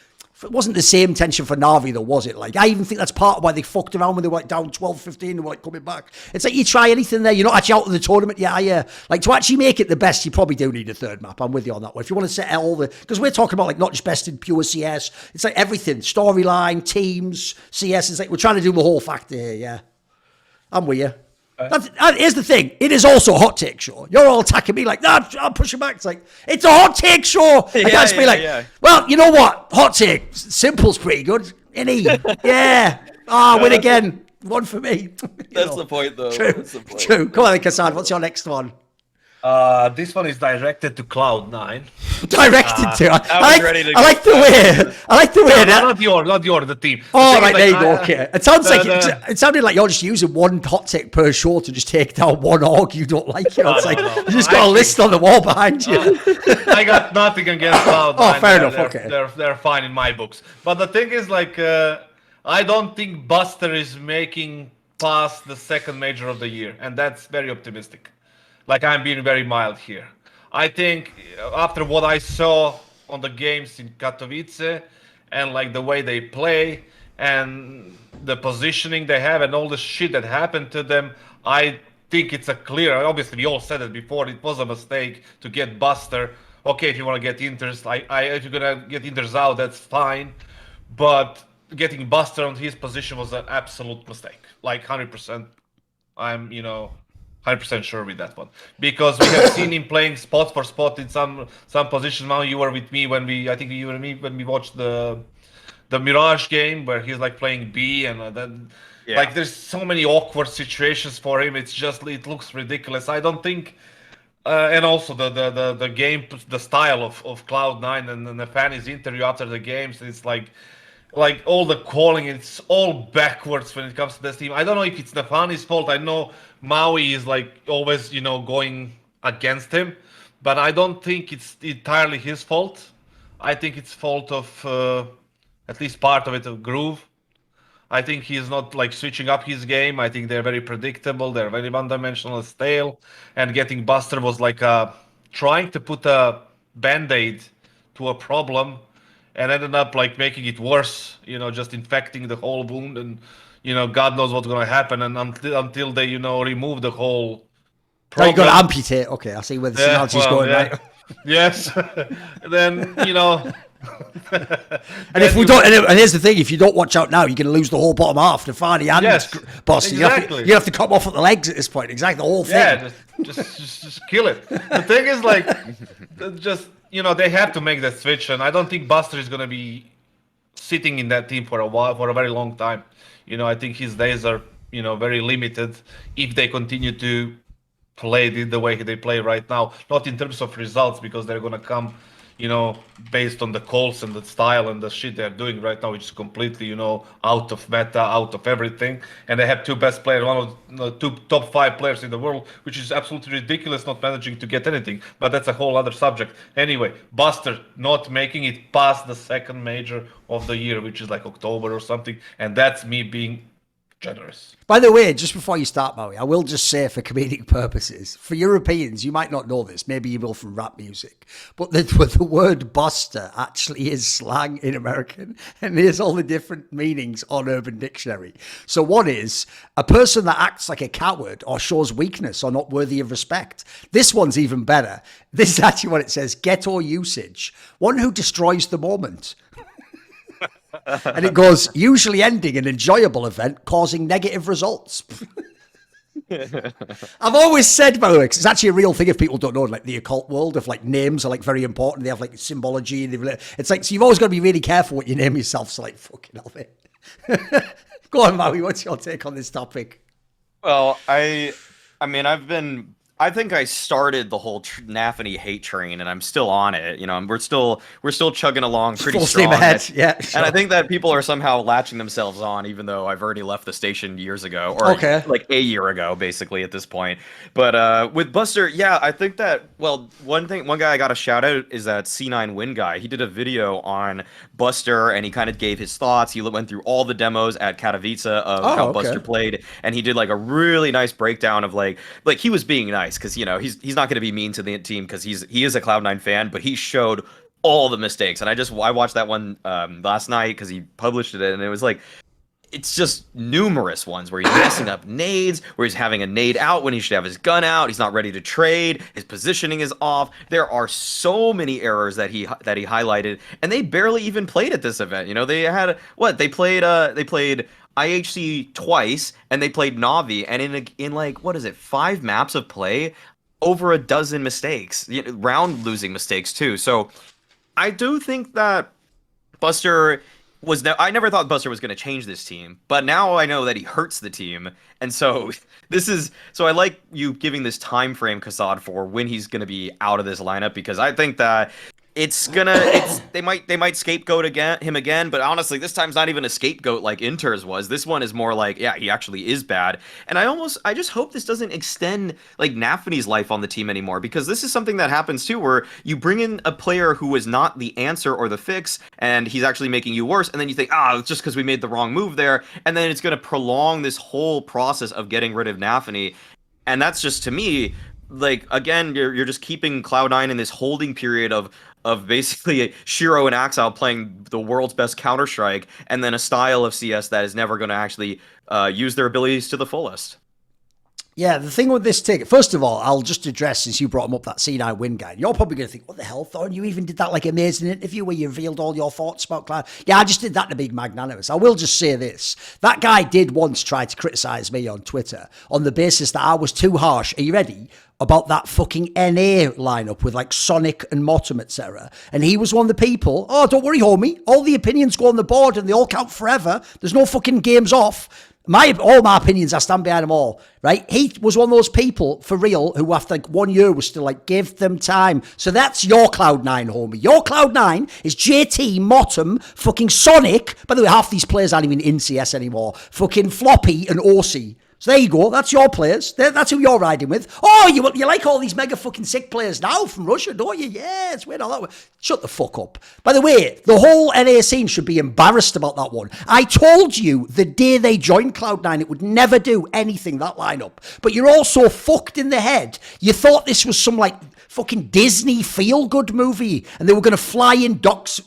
It wasn't the same tension for Na'Vi, though, was it? Like, I even think that's part of why they fucked around when they were like down 12-15, they were like coming back. It's like, you try anything there, you're not actually out of the tournament yet, yeah. Like, to actually make it the best, you probably do need a third map. I'm with you on that one. If you want to set all the, because we're talking about, like, not just best in pure CS, it's like everything, storyline, teams, CS, it's like, we're trying to do the whole factor here, yeah. I'm with you. Here's the thing. It is also a hot take show. You're all attacking me like, nah, I'll push it back. It's like, it's a hot take show. I can't be like, well, you know what? Hot take. Simple's pretty good. Any? Yeah. Win again. One for me. That's the point, though. True. That's the point. True. Come on, kassad. What's your next one? This one is directed to Cloud9. Directed to. I like the way. Not your, the team. Oh, right, there you go. Okay. It sounds like it sounded like you're just using one hot take per show to just take down one org you don't like. It's like you just got a list on the wall behind you. I got nothing against Cloud9. Oh, fair enough. Okay. They're fine in my books. But the thing is, like, I don't think Buster is making past the second major of the year, and that's very optimistic. Like, I'm being very mild here. I think after what I saw on the games in Katowice and like the way they play and the positioning they have and all the shit that happened to them, I think it's a clear, obviously we all said it before, it was a mistake to get Buster. Okay, if you want to get Inters, if you're going to get Inters out, that's fine. But getting Buster on his position was an absolute mistake. Like 100%. I'm, 100% sure with that one, because we have seen him playing spot for spot in some positions. Now you were with me when we watched the Mirage game where he's like playing B and then like there's so many awkward situations for him. It looks ridiculous. I don't think, and also the game, the style of Cloud9 and the Fanny's interview after the games, it's like all the calling, it's all backwards when it comes to this team. I don't know if it's Nafani's fault. I know Maui is like always, going against him. but I don't think it's entirely his fault. I think it's fault of at least part of it of Groove. I think he's not like switching up his game. I think they're very predictable. They're very one-dimensional, stale, and getting Buster was like trying to put a band-aid to a problem, and ended up like making it worse. Just infecting the whole wound, and God knows what's gonna happen. And until they remove the whole So you problem. got to amputate. Okay, I see where the analogy's going, yeah. right? Yes. Then And if we don't, and here's the thing: if you don't watch out now, you're going to lose the whole bottom half. The Farney and Yes, boss. exactly. You have to cut off at the legs at this point. Exactly, the whole thing. Yeah, just kill it. The thing is, like, just they have to make that switch, and I don't think Buster is gonna be sitting in that team for a while, for a very long time. I think his days are very limited if they continue to play the way they play right now. Not in terms of results, because they're gonna come based on the calls and the style and the shit they're doing right now, which is completely, out of meta, out of everything. And they have two best players, one of the two top 5 players in the world, which is absolutely ridiculous, not managing to get anything. But that's a whole other subject. Anyway, Buster not making it past the second major of the year, which is like October or something. And that's me being generous. By the way, just before you start, Maui, I will just say for comedic purposes, for Europeans, you might not know this, maybe you will from rap music, but the word buster actually is slang in American, and there's all the different meanings on Urban Dictionary. So one is a person that acts like a coward or shows weakness or not worthy of respect. This one's even better. This is actually what it says: ghetto usage, one who destroys the moment. And it goes, usually ending an enjoyable event, causing negative results. I've always said, by the way, 'cause it's actually a real thing if people don't know, like the occult world of like names are like very important. They have like symbology. It's like, so you've always got to be really careful what you name yourself. So like, fucking hell, mate. Go on, Maui, what's your take on this topic? Well, I mean, I think I started the whole Nafany hate train, and I'm still on it. We're still chugging along pretty Full strong. steam ahead, yeah. Sure. And I think that people are somehow latching themselves on, even though I've already left the station years ago, or like a year ago, basically at this point. But with Buster, yeah, I think that one guy I got to shout out is that C9 Win guy. He did a video on Buster, and he kind of gave his thoughts. He went through all the demos at Katowice of how Buster played, and he did like a really nice breakdown of like he was being nice. Because he's not going to be mean to the team because he is a Cloud9 fan, but he showed all the mistakes. And I watched that one last night because he published it, and it was like, it's just numerous ones where he's messing up nades, where he's having a nade out when he should have his gun out. He's not ready to trade. His positioning is off. There are so many errors that he highlighted, and they barely even played at this event. They had they played IHC twice, and they played Navi, and in like 5 maps of play, over a dozen mistakes, round losing mistakes too. So I do think that Buster I never thought Buster was going to change this team, but now I know that he hurts the team, and so I like you giving this time frame, kassad, for when he's going to be out of this lineup, because I think that they might scapegoat him again, but honestly, this time's not even a scapegoat like Inter's was. This one is more like, yeah, he actually is bad. And I just hope this doesn't extend like Nafany's life on the team anymore, because this is something that happens too, where you bring in a player who is not the answer or the fix, and he's actually making you worse, and then you think, it's just because we made the wrong move there, and then it's going to prolong this whole process of getting rid of Nafany. And that's just, to me, like, again, you're just keeping Cloud9 in this holding period of basically Shiro and Axile playing the world's best Counter-Strike, and then a style of CS that is never going to actually use their abilities to the fullest. Yeah, the thing with this ticket, first of all, I'll just address, since you brought him up, that C9 Win guy. You're probably going to think, what the hell, Thorin? You even did that like amazing interview where you revealed all your thoughts about Cloud. Yeah, I just did that to be magnanimous. I will just say this. That guy did once try to criticize me on Twitter on the basis that I was too harsh. Are you ready? About that fucking NA lineup with like Sonic and Motum, etc. And he was one of the people, don't worry, homie. All the opinions go on the board and they all count forever. There's no fucking games off. All my opinions, I stand behind them all, right? He was one of those people, for real, who after like 1 year was still like, give them time. So that's your Cloud9, homie. Your Cloud9 is JT, Motum, fucking Sonic. By the way, half these players aren't even in CS anymore. Fucking Floppy and Orsi. So there you go. That's your players. That's who you're riding with. Oh, you like all these mega fucking sick players now from Russia, don't you? Yeah, it's weird all that way. Shut the fuck up. By the way, the whole NA scene should be embarrassed about that one. I told you the day they joined Cloud9 it would never do anything, that lineup. But you're all so fucked in the head. You thought this was some like fucking Disney feel-good movie and they were going to fly in Ducks,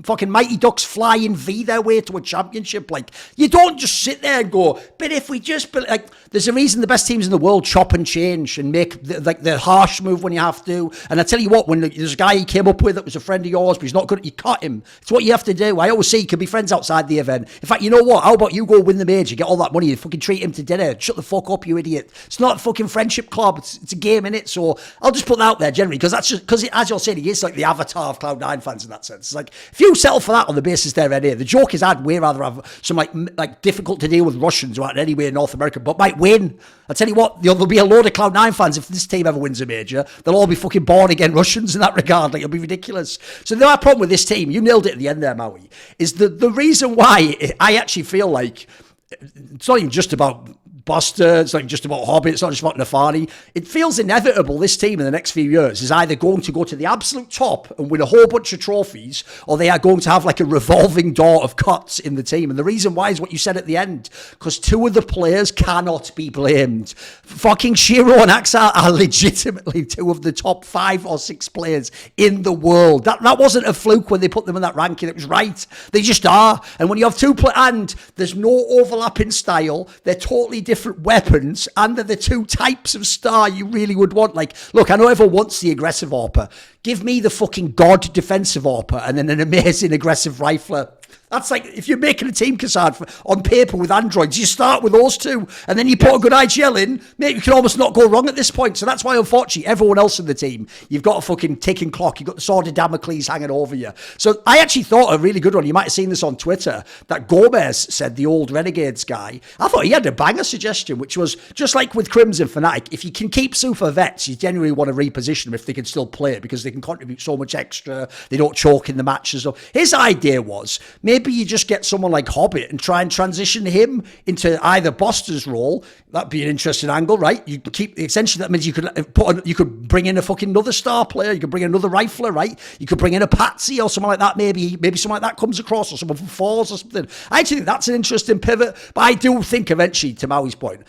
fucking Mighty Ducks fly in V their way to a championship. Like, you don't just sit there and go, but if we just, like, there's a reason the best teams in the world chop and change and make the harsh move when you have to. And I tell you what, when there's a guy you came up with that was a friend of yours, but he's not good, you cut him. It's what you have to do. I always say you can be friends outside the event. In fact, you know what? How about you go win the major, get all that money, and fucking treat him to dinner. Shut the fuck up, you idiot. It's not a fucking friendship club. It's a game, innit? So I'll just put that out there generally, because that's just, because as you're saying, he is like the avatar of Cloud9 fans in that sense. It's like, if you settle for that on the basis they're in here, the joke is I'd way rather have some like difficult to deal with Russians who aren't anywhere in North America, but might win. I'll tell you what, there'll be a load of Cloud9 fans if this team ever wins a major. They'll all be fucking born again Russians in that regard. Like, it'll be ridiculous. So the other problem with this team, you nailed it at the end there, Maui, is the reason why I actually feel like it's not even just about Buster, it's not just about Hobbit, it's not just about Nafani. It feels inevitable this team in the next few years is either going to go to the absolute top and win a whole bunch of trophies, or they are going to have like a revolving door of cuts in the team. And the reason why is what you said at the end, because two of the players cannot be blamed. Fucking syrsoN and Axar are legitimately two of the top 5 or 6 players in the world. That wasn't a fluke when they put them in that ranking, it was right. They just are. And when you have two and there's no overlap in style, they're totally different weapons, and they're the two types of star you really would want. Like, look, I know everyone wants the aggressive AWPer. Give me the fucking god defensive AWPer and then an amazing aggressive rifler. That's like, if you're making a team, kassad, on paper with androids, you start with those two, and then you put a good IGL in, mate, you can almost not go wrong at this point. So that's why, unfortunately, everyone else in the team, you've got a fucking ticking clock, you've got the sword of Damocles hanging over you. So I actually thought a really good one, you might have seen this on Twitter, that Gomez said, the old Renegades guy, I thought he had a banger suggestion, which was, just like with Crimson Fnatic, if you can keep super vets, you genuinely want to reposition them if they can still play it, because they can contribute so much extra, they don't choke in the matches. So his idea was, maybe you just get someone like Hobbit and try and transition him into either Buster's role. That'd be an interesting angle, right? You keep, essentially that means you could bring in a fucking another star player, you could bring in another rifler, right? You could bring in a Patsy or someone like that, maybe someone like that comes across, or someone from Falls or something. I actually think that's an interesting pivot, but I do think eventually, to Maui's point,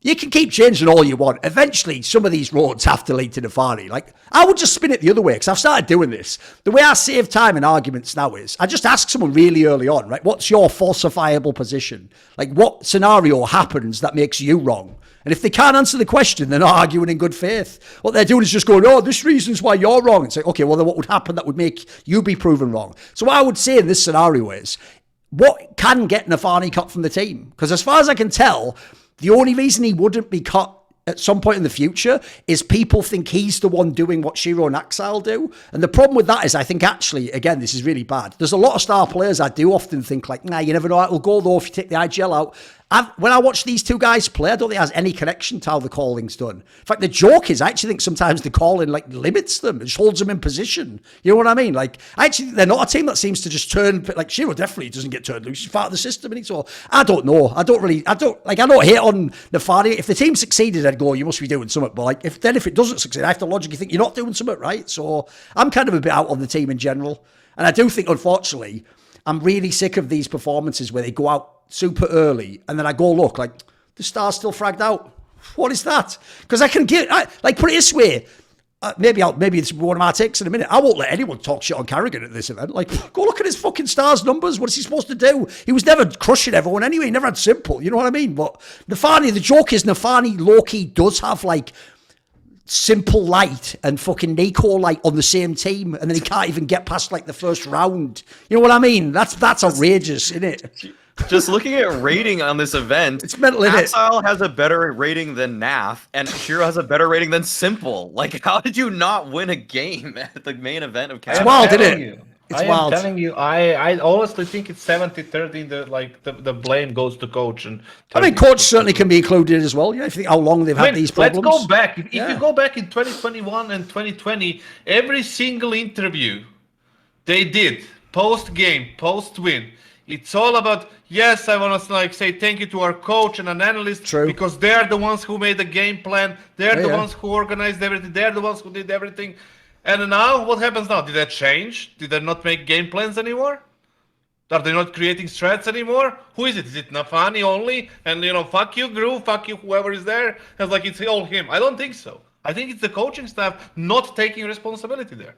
you can keep changing all you want. Eventually, some of these roads have to lead to Nafani. Like, I would just spin it the other way, because I've started doing this. The way I save time in arguments now is, I just ask someone really early on, right, what's your falsifiable position? Like, what scenario happens that makes you wrong? And if they can't answer the question, they're not arguing in good faith. What they're doing is just going, oh, this reason's why you're wrong. It's like, okay, well, then what would happen that would make you be proven wrong? So what I would say in this scenario is, what can get Nafani cut from the team? Because as far as I can tell, the only reason he wouldn't be cut at some point in the future is people think he's the one doing what syrsoN and Axar do. And the problem with that is, I think actually, again, this is really bad. There's a lot of star players I do often think like, nah, you never know how it'll go though if you take the IGL out. When I watch these two guys play, I don't think it has any connection to how the calling's done. In fact, the joke is, I actually think sometimes the calling like limits them, it just holds them in position. You know what I mean? Like, I actually think they're not a team that seems to just turn, like syrsoN definitely doesn't get turned loose. He's part of the system, and so I don't know. I don't hate on Nafani. If the team succeeded, I'd go, you must be doing something. But like, if it doesn't succeed, I have to logically think you're not doing something, right? So I'm kind of a bit out on the team in general. And I do think, unfortunately, I'm really sick of these performances where they go out super early and then I go, look, like, the star's still fragged out. What is that? Because I can get, like, put it this way, maybe it's one of my takes in a minute. I won't let anyone talk shit on Carrigan at this event. Like, go look at his fucking stars numbers. What is he supposed to do? He was never crushing everyone anyway. He never had simple. You know what I mean? But Nafani, the joke is Nafani low-key does have, like, simple light and fucking Nico light on the same team, and then he can't even get past like the first round. You know what I mean? That's outrageous, isn't it? Just looking at rating on this event, it's mental, isn't it? Exile has a better rating than NAF, and syrsoN has a better rating than Simple. Like, how did you not win a game at the main event of It's wild, isn't it? It's wild. I'm telling you, I honestly think it's 70-30. The blame goes to coach, and I mean, coach certainly can be included as well. Yeah, if you think how long they've had these problems. Let's go back. If you go back in 2021 and 2020, every single interview they did, post game, post win, it's all about yes, I want to like say thank you to our coach and an analyst. True. Because they're the ones who made the game plan. They're the Yeah. ones who organized everything. They're the ones who did everything. And now, what happens now? Did that change? Did they not make game plans anymore? Are they not creating threats anymore? Who is it? Is it Nafani only? And fuck you, Gru, fuck you, whoever is there. It's like it's all him. I don't think so. I think it's the coaching staff not taking responsibility there.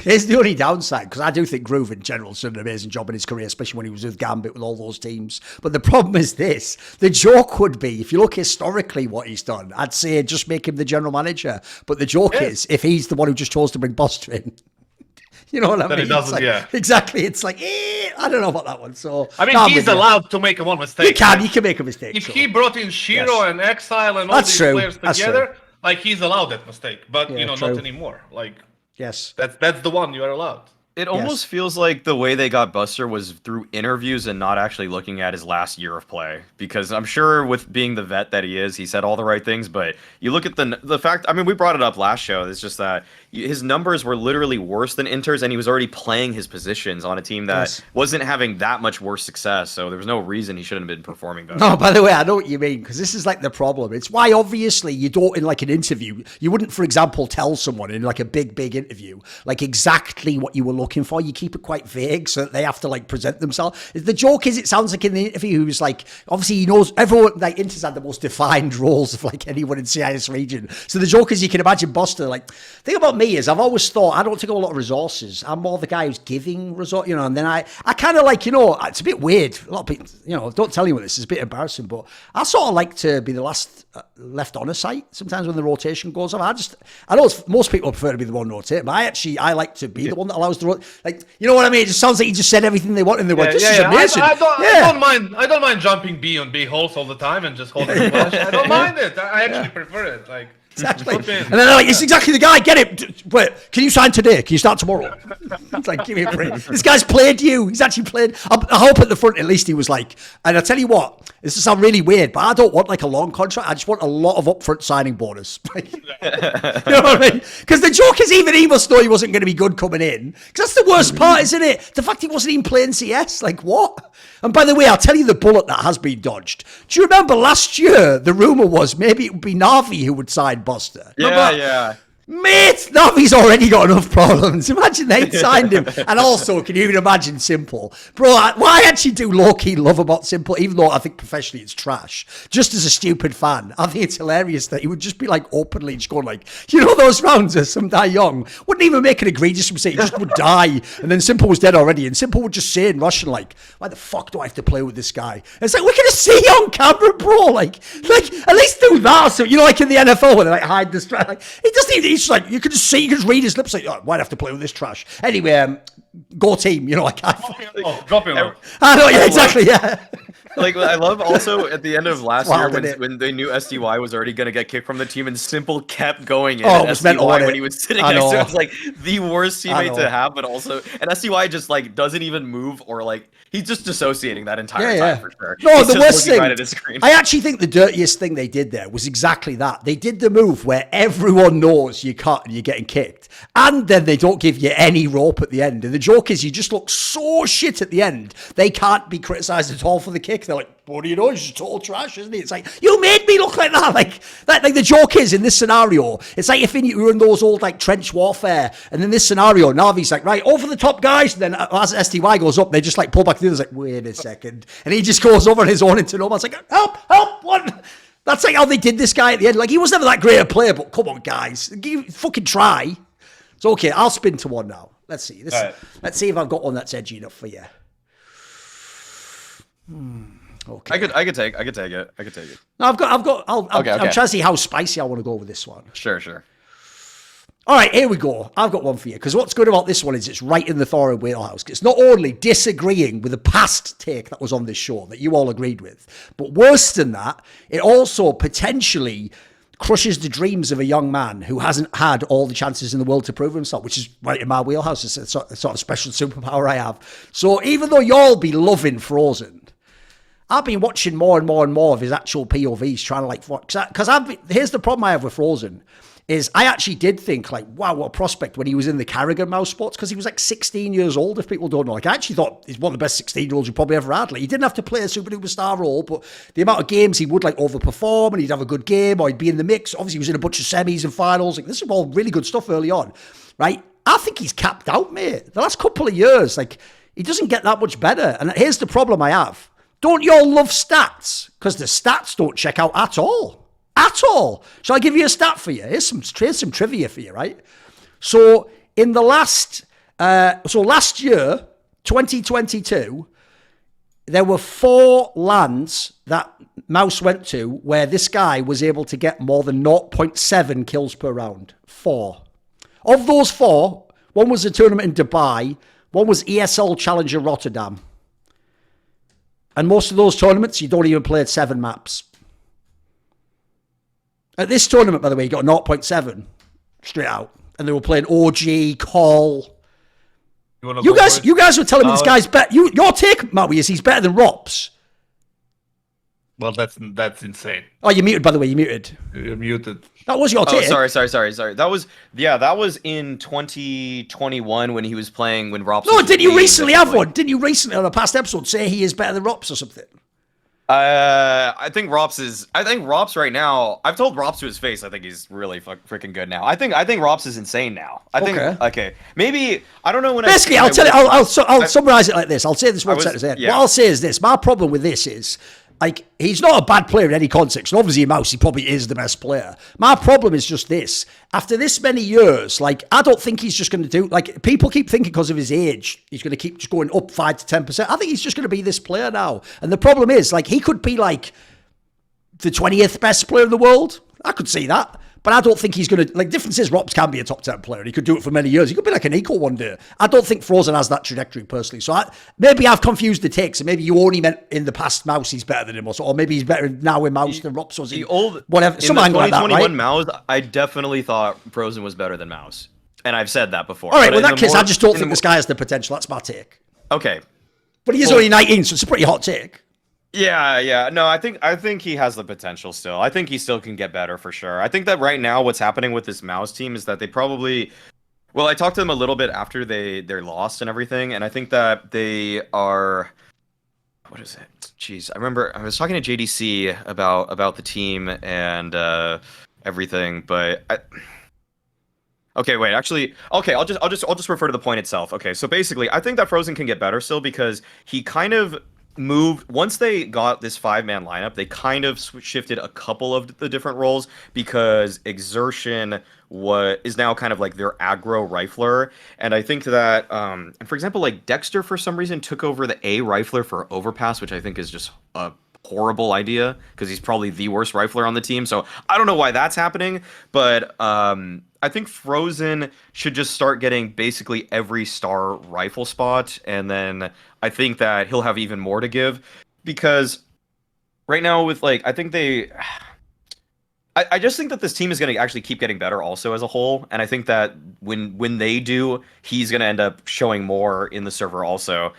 Here's the only downside, because I do think Groove in general has done an amazing job in his career, especially when he was with Gambit with all those teams. But the problem is this. The joke would be, if you look historically what he's done, I'd say just make him the general manager. But the joke is, if he's the one who just chose to bring Buster in, you know what I mean? Then it doesn't, like, yeah. Exactly. It's like, I don't know about that one. So I mean, no, he's allowed to make one mistake. You can make a mistake. If sure. he brought in Shiro and Exile and all That's these true. players That's together, true. like he's allowed that mistake. But Yeah, not true. anymore. Like Yes. that's the one you are allowed. It almost feels like the way they got Buster was through interviews and not actually looking at his last year of play. Because I'm sure with being the vet that he is, he said all the right things. But you look at the fact, I mean, we brought it up last show. It's just that his numbers were literally worse than Inter's, and he was already playing his positions on a team that wasn't having that much worse success. So there was no reason he shouldn't have been performing better. No, by the way, I know what you mean, because this is like the problem. It's why obviously you don't, in like an interview, you wouldn't, for example, tell someone in like a big interview, like exactly what you were looking for. You keep it quite vague so that they have to like present themselves. The joke is, it sounds like in the interview, he was like, obviously he knows everyone, like Inter's had the most defined roles of like anyone in CIS region. So the joke is, you can imagine Buster, like, the thing about me is I've always thought I don't take a lot of resources. I'm more the guy who's giving resources, and then I kind of like, it's a bit weird. A lot of people, don't tell anyone this, it's a bit embarrassing, but I sort of like to be the last left on a site sometimes when the rotation goes off. I know most people prefer to be the one rotating, but I like to be the one that allows the like, you know what I mean? It just sounds like he just said everything they want and they were like, this is amazing. I don't mind jumping B on B holes all the time and just holding the flash. I don't mind it. I actually prefer it. Like, exactly. And then they're like, it's exactly the guy, get it. Wait, can you sign today? Can you start tomorrow? It's like, give me a break. This guy's played you. He's actually played. I hope at the front, at least he was like, and I tell you what, this will sound really weird, but I don't want like a long contract. I just want a lot of upfront signing bonus. You know what I mean? Because the joke is, even he must know he wasn't going to be good coming in. Because that's the worst part, isn't it? The fact he wasn't even playing CS. Like, what? And by the way, I'll tell you the bullet that has been dodged. Do you remember last year, the rumor was maybe it would be Na'Vi who would sign Buster? Yeah. Mate, Navi's already got enough problems. Imagine they'd signed him. And also, can you even imagine Simple? Bro, what I actually do low-key love about Simple, even though I think professionally it's trash, just as a stupid fan, I think it's hilarious that he would just be like openly just going like, those rounds of some Die Young wouldn't even make an egregious mistake, he just would die. And then Simple was dead already. And Simple would just say in Russian like, why the fuck do I have to play with this guy? And it's like, we're going to see you on camera, bro. Like, at least do that. So, like in the NFL where they like hide the strap. Like, he doesn't even, like, you can just see, you can just read his lips like, oh, why'd I have to play with this trash? Anyway, go team, I can't. Drop him low. I know, yeah, exactly, yeah. Like, I love also at the end of last Wild, year when they knew SDY was already going to get kicked from the team and Simple kept going in. Oh, it was mental, SDY when he was sitting next to him, it was like the worst I teammate know. to have, but also, and SDY just like doesn't even move or like, he's just dissociating that entire time for sure. No, He's the just worst looking thing, right at his screen. I actually think the dirtiest thing they did there was exactly that. They did the move where everyone knows you cut and you're getting kicked, and then they don't give you any rope at the end. And the joke is, you just look so shit at the end, they can't be criticised at all for the kick. They're like, what do you know? It's just total trash, isn't it? It's like, you made me look like that. Like the joke is, in this scenario, it's like if you were in those old like trench warfare, and in this scenario, Navi's like, right, over the top guys, and then as SDY goes up, they just like pull back the others, like, wait a second, and he just goes over on his own into no man's like, help, what? That's like how they did this guy at the end. Like, he was never that great a player, but come on, guys, fucking try. So okay, I'll spin to one now. Let's see. Right. Let's see if I've got one that's edgy enough for you. Okay. I could take it. No, I'm trying to see how spicy I want to go with this one. Sure. All right, here we go. I've got one for you, because what's good about this one is it's right in the Thorin wheelhouse. It's not only disagreeing with the past take that was on this show that you all agreed with, but worse than that, it also potentially crushes the dreams of a young man who hasn't had all the chances in the world to prove himself, which is right in my wheelhouse. It's a sort of special superpower I have. So even though y'all be loving Frozen, I've been watching more and more of his actual POVs, trying to like, because here's the problem I have with Frozen, is I actually did think like, wow, what a prospect when he was in the Carragher mouse spots, because he was like 16 years old, if people don't know. Like I actually thought he's one of the best 16-year-olds you probably ever had. Like he didn't have to play a super duper star role, but the amount of games he would like overperform and he'd have a good game or he'd be in the mix. Obviously he was in a bunch of semis and finals. Like this is all really good stuff early on, right? I think he's capped out, mate. The last couple of years, like he doesn't get that much better. And here's the problem I have. Don't you all love stats? Because the stats don't check out at all. At all. Shall I give you a stat for you? Here's some trivia for you, right? So in the last year, 2022, there were 4 lands that Maus went to where this guy was able to get more than 0.7 kills per round. 4. Of those 4, one was a tournament in Dubai, one was ESL Challenger Rotterdam. And most of those tournaments, you don't even play at 7 maps. At this tournament, by the way, you got 0.7 straight out. And they were playing OG, Call. You guys were telling me this guy's better. Your take, Maui, is he's better than Rops. Well, that's insane. Oh, you're muted, by the way. You're muted. You're muted. That was your take. Oh, sorry. That was in 2021 when he was playing when Rops. No, didn't you recently have one? Didn't you recently on a past episode say he is better than Rops or something? I think Rops right now. I've told Rops to his face. I think he's really freaking good now. I think Rops is insane now. Okay. Maybe I don't know when. Basically, I'll tell you. I'll summarize it like this. I'll say this one sentence here. Yeah. What I'll say is this: my problem with this is, like, he's not a bad player in any context. And obviously, in Maus, he probably is the best player. My problem is just this. After this many years, like, I don't think he's just going to do... Like, people keep thinking because of his age, he's going to keep just going up 5 to 10%. I think he's just going to be this player now. And the problem is, like, he could be, like, the 20th best player in the world. I could see that. But I don't think he's going to... Like, difference is, Rops can be a top 10 player. He could do it for many years. He could be like an equal one day. I don't think frozen has that trajectory, personally. So maybe I've confused the takes. And maybe you only meant in the past Maus he's better than him. Or maybe he's better now in Maus than Rops was in... Whatever. Some angle like that, right? In the 2021 Maus, I definitely thought Frozen was better than Maus. And I've said that before. All right, well, in that case, I just don't think this guy has the potential. That's my take. Okay. But he is only 19, so it's a pretty hot take. Yeah. No, I think he has the potential still. I think he still can get better for sure. I think that right now what's happening with this Maus team is that they probably... Well, I talked to them a little bit after they're lost and everything, and I think that they are... What is it? Jeez, I remember I was talking to JDC about the team and everything, but Okay, wait, actually, okay, I'll just refer to the point itself. Okay, so basically, I think that Frozen can get better still because he kind of moved once they got this 5-man lineup. They kind of shifted a couple of the different roles because Exertion is now kind of like their aggro rifler, and I think that for example, like Dexter for some reason took over the A rifler for Overpass, which I think is just a horrible idea because he's probably the worst rifler on the team. So I don't know why that's happening, but I think Frozen should just start getting basically every star rifle spot, and then I think that he'll have even more to give because right now with like I just think that this team is going to actually keep getting better also as a whole, and I think that when they do, he's going to end up showing more in the server also.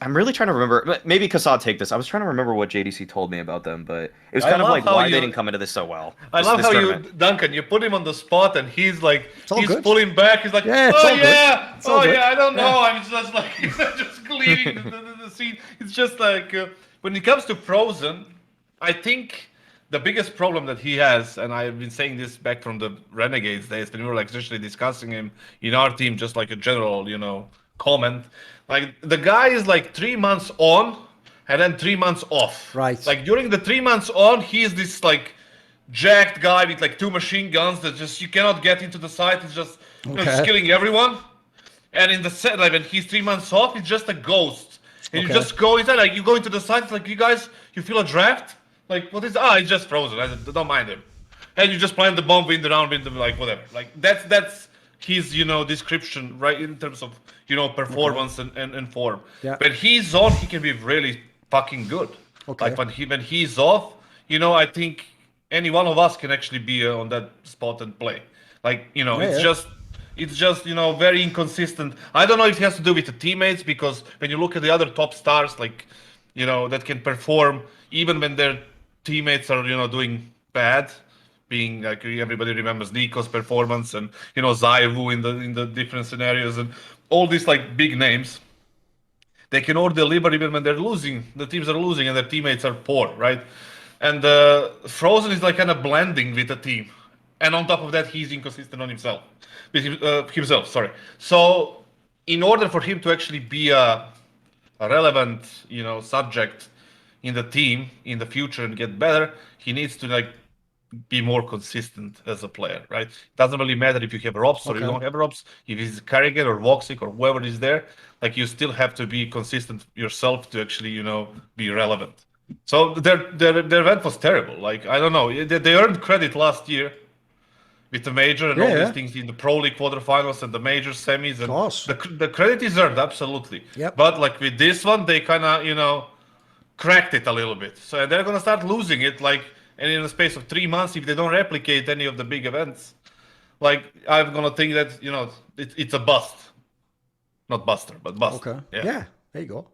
I'm really trying to remember. Maybe Kassad take this. I was trying to remember what JDC told me about them, but it was kind of like why they didn't come into this so well. I love how tournament. Duncan, you put him on the spot, and he's like, he's good. pulling back. He's like, Yeah, I don't know. I'm just like, he's just leaving the scene. It's just like when it comes to Frozen, I think the biggest problem that he has, and I've been saying this back from the Renegades days, when we were like especially discussing him in our team, just like a general, comment. Like the guy is like 3 months on and then 3 months off. Right. Like during the 3 months on, he is this like jacked guy with like 2 machine guns that just you cannot get into the site. He's just, just killing everyone. And in the set, like when he's 3 months off, he's just a ghost. And you just go inside, like you go into the site, it's like you guys, you feel a draft? Like what is? It's just Frozen. I don't mind him. And you just plant the bomb, win the round, win the like whatever. Like that's his description, right, in terms of performance and form. Yeah. When he's on, he can be really fucking good. Okay. Like when he's off, I think any one of us can actually be on that spot and play. Like it's just very inconsistent. I don't know if it has to do with the teammates, because when you look at the other top stars, like that can perform even when their teammates are doing bad. being like everybody remembers Nico's performance and Zaiwu in the different scenarios and all these like big names. They can all deliver even when they're losing. The teams are losing and their teammates are poor, right? And frozen is like kind of blending with the team, and on top of that, he's inconsistent on himself. Sorry. So, in order for him to actually be a relevant, subject in the team in the future and get better, he needs to like be more consistent as a player, right? It doesn't really matter if you have Robs or you don't have Robs. If it's Carrigan or Voxic or whoever is there, like you still have to be consistent yourself to actually, be relevant. So their event was terrible. Like I don't know, they earned credit last year with the major and all these things in the Pro League quarterfinals and the major semis, and the credit is earned absolutely. Yep. But like with this one, they kind of cracked it a little bit. So they're gonna start losing it like. And in the space of 3 months, if they don't replicate any of the big events, like I'm gonna think that it's a bust, not buster, but bust. Okay. Yeah. There you go.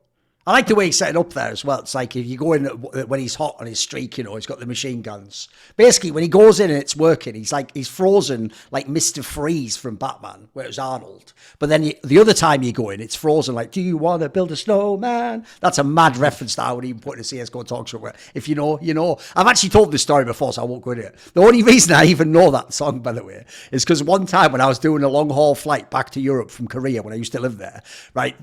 I like the way he's set it up there as well. It's like if you go in when he's hot on his streak, he's got the machine guns. Basically, when he goes in and it's working, he's frozen like Mr. Freeze from Batman, where it was Arnold. But then the other time you go in, it's frozen like, do you want to build a snowman? That's a mad reference that I would even put in a CSGO talk show. Where if you know, you know. I've actually told this story before, so I won't go into it. The only reason I even know that song, by the way, is because one time when I was doing a long haul flight back to Europe from Korea when I used to live there, right?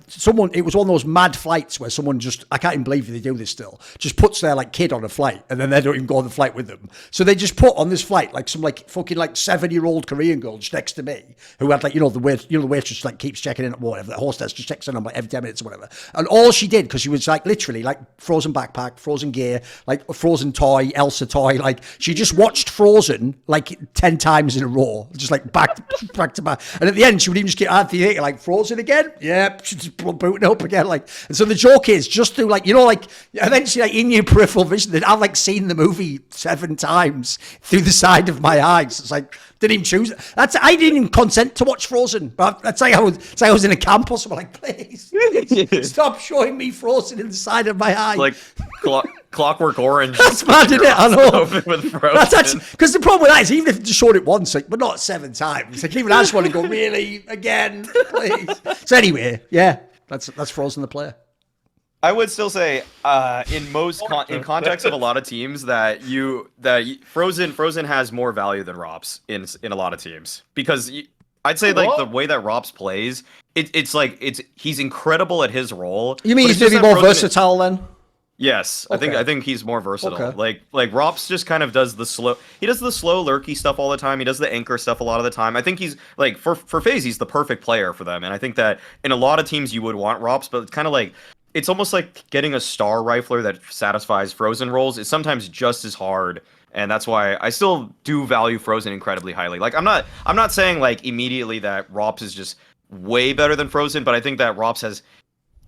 It was one of those mad flights where someone just, I can't even believe they do this still, just puts their like kid on a flight and then they don't even go on the flight with them. So they just put on this flight like some like fucking like 7-year-old Korean girl just next to me who had like, the waitress like keeps checking in or whatever, the hostess just checks in on like every 10 minutes or whatever. And all she did, because she was like literally like Frozen backpack, Frozen gear, like a Frozen toy, Elsa toy, like she just watched Frozen like 10 times in a row, just like back to back. And at the end, she would even just get out the theater like, Frozen again? Yeah, she's just booting up again. Like, and so the joke is just through like, like eventually like in your peripheral vision that I've like seen the movie 7 times through the side of my eyes. It's like, didn't even choose it. I didn't even consent to watch Frozen. But that's like I was in a camp or something. Like, please stop showing me Frozen in the side of my eye. Like Clockwork Orange. That's mad, isn't it? I know. That's actually because the problem with that is even if you just showed it once, like, but not 7 times. Like even I just want to go, really again, please. So anyway, yeah, that's Frozen the player. I would still say, in context of a lot of teams, that Frozen has more value than Rops in a lot of teams, because I'd say like the way that Rops plays, he's incredible at his role. You mean he's maybe more versatile then? Yes, okay. I think he's more versatile. Okay. Like Rops just kind of does the slow. He does the slow lurky stuff all the time. He does the anchor stuff a lot of the time. I think he's like for FaZe, he's the perfect player for them, and I think that in a lot of teams you would want Rops, but it's kind of like. It's almost like getting a star rifler that satisfies Frozen roles is sometimes just as hard, and that's why I still do value Frozen incredibly highly. Like I'm not saying like immediately that Rops is just way better than Frozen, but I think that Rops has,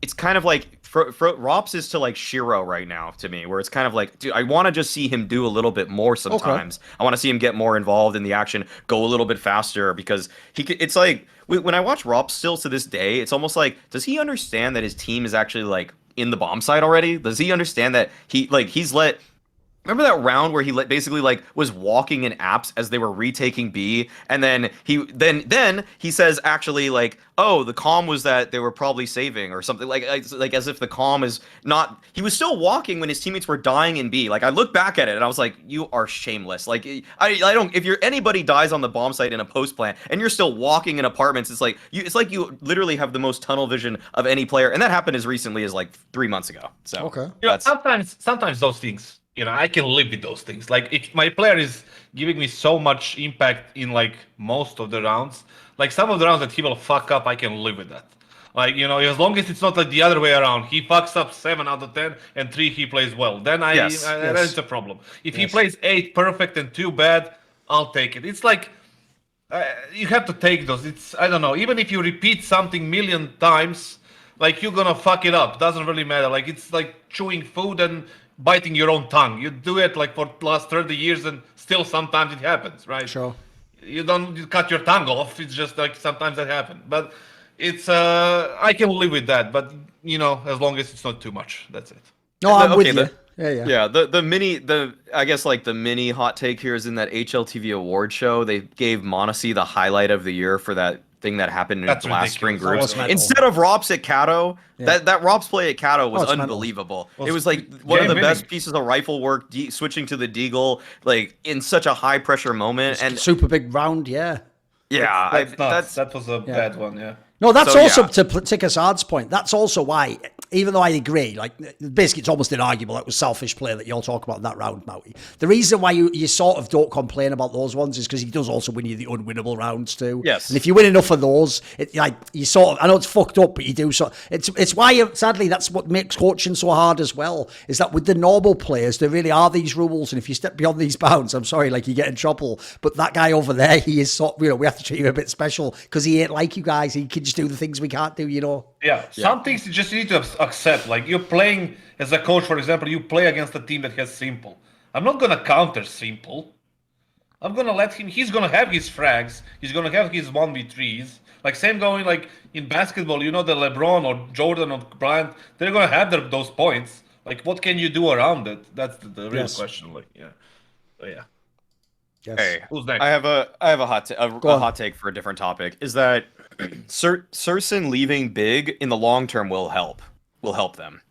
it's kind of like Rops is to like Shiro right now to me, where it's kind of like, dude, I want to just see him do a little bit more sometimes. Okay. I want to see him get more involved in the action, go a little bit faster, because it's like. When I watch Rops still to this day, it's almost like, does he understand that his team is actually like in the bomb site already? Does he understand that he's let? Remember that round where he basically like was walking in apps as they were retaking B, and then he says actually like, oh, the calm was that they were probably saving or something, like as if the calm is not. He was still walking when his teammates were dying in B. Like I look back at it and I was like, you are shameless. Like I don't. If anybody dies on the bomb site in a post plant and you're still walking in apartments, it's like you literally have the most tunnel vision of any player, and that happened as recently as like 3 months ago. So okay, sometimes those things. I can live with those things. Like, if my player is giving me so much impact in, like, most of the rounds, like, some of the rounds that he will fuck up, I can live with that. Like, as long as it's not, like, the other way around. He fucks up 7 out of 10, and 3 he plays well. Then that's a problem. If he plays 8 perfect and 2 bad, I'll take it. It's like, you have to take those. I don't know, even if you repeat something million times, like, you're gonna fuck it up. Doesn't really matter. Like, it's like chewing food and biting your own tongue. You do it like for the last 30 years and still sometimes it happens, right? Sure. You cut your tongue off. It's just like sometimes that happens. But it's I can live with that. But as long as it's not too much, that's it. No, I'm with you. Yeah, I guess like the mini hot take here is in that HLTV award show, they gave mezii the highlight of the year for that thing that happened in That's the last spring ridiculous. groups. That was mental. Instead of Rops at Kato, Yeah. that Rops play at Kato was it's mental. unbelievable. Was It was like one of the game-winning. best pieces of rifle work, switching to the Deagle, like in such a high pressure moment. And Super big round, yeah. yeah, That's nuts. That was a bad one, yeah. No, that's So, also, yeah. to Kassad's point, that's also why, even though I agree, like, basically it's almost inarguable, that was selfish play that you'll talk about in that round, Maui. The reason why you sort of don't complain about those ones is because he does also win you the unwinnable rounds too. Yes. And if you win enough of those, you sort of, I know it's fucked up, but you do. So it's why, sadly, that's what makes coaching so hard as well, is that with the normal players, there really are these rules. And if you step beyond these bounds, I'm sorry, like, you get in trouble. But that guy over there, he is we have to treat him a bit special because he ain't like you guys. He can just do the things we can't do, Yeah, some things you just need to accept. Like, you're playing as a coach, for example, you play against a team that has Simple. I'm not going to counter Simple. I'm going to let him, he's going to have his frags, he's going to have his 1v3s. Like, same going, like, in basketball, the LeBron or Jordan or Bryant, they're going to have those points. Like, what can you do around it? That's the real question. Like, yeah. So, yeah. Yes. hey, Who's next? I have a hot take for a different topic. Is that syrsoN leaving big in the long term will help them,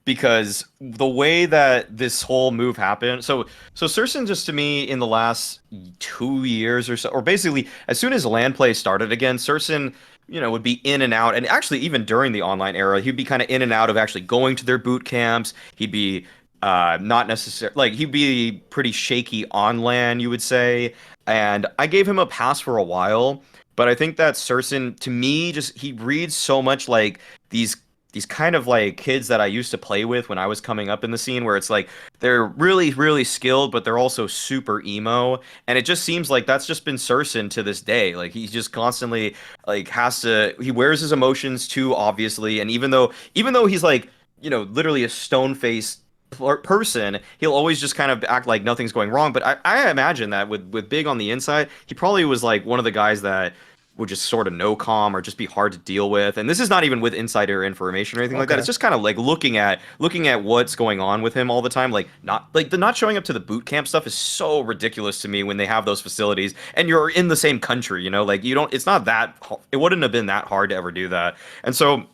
because the way that this whole move happened. So syrsoN, just to me, in the last 2 years or so, or basically as soon as LAN play started again, syrsoN, would be in and out, and actually even during the online era, he'd be kind of in and out of actually going to their boot camps. He'd be not necessarily, like, he'd be pretty shaky on LAN, you would say. And I gave him a pass for a while, but I think that syrsoN, to me, just, he reads so much like these kind of like kids that I used to play with when I was coming up in the scene, where it's like they're really, really skilled, but they're also super emo. And it just seems like that's just been syrsoN to this day. Like, he's just constantly like he wears his emotions too obviously. And even though he's like, literally a stone-faced person, he'll always just kind of act like nothing's going wrong. But I imagine that with Big on the inside, he probably was like one of the guys that would just sort of no calm or just be hard to deal with. And this is not even with insider information or anything like that. It's just kind of like looking at what's going on with him all the time. Like, the not showing up to the boot camp stuff is so ridiculous to me when they have those facilities and you're in the same country, like, it wouldn't have been that hard to ever do that. And so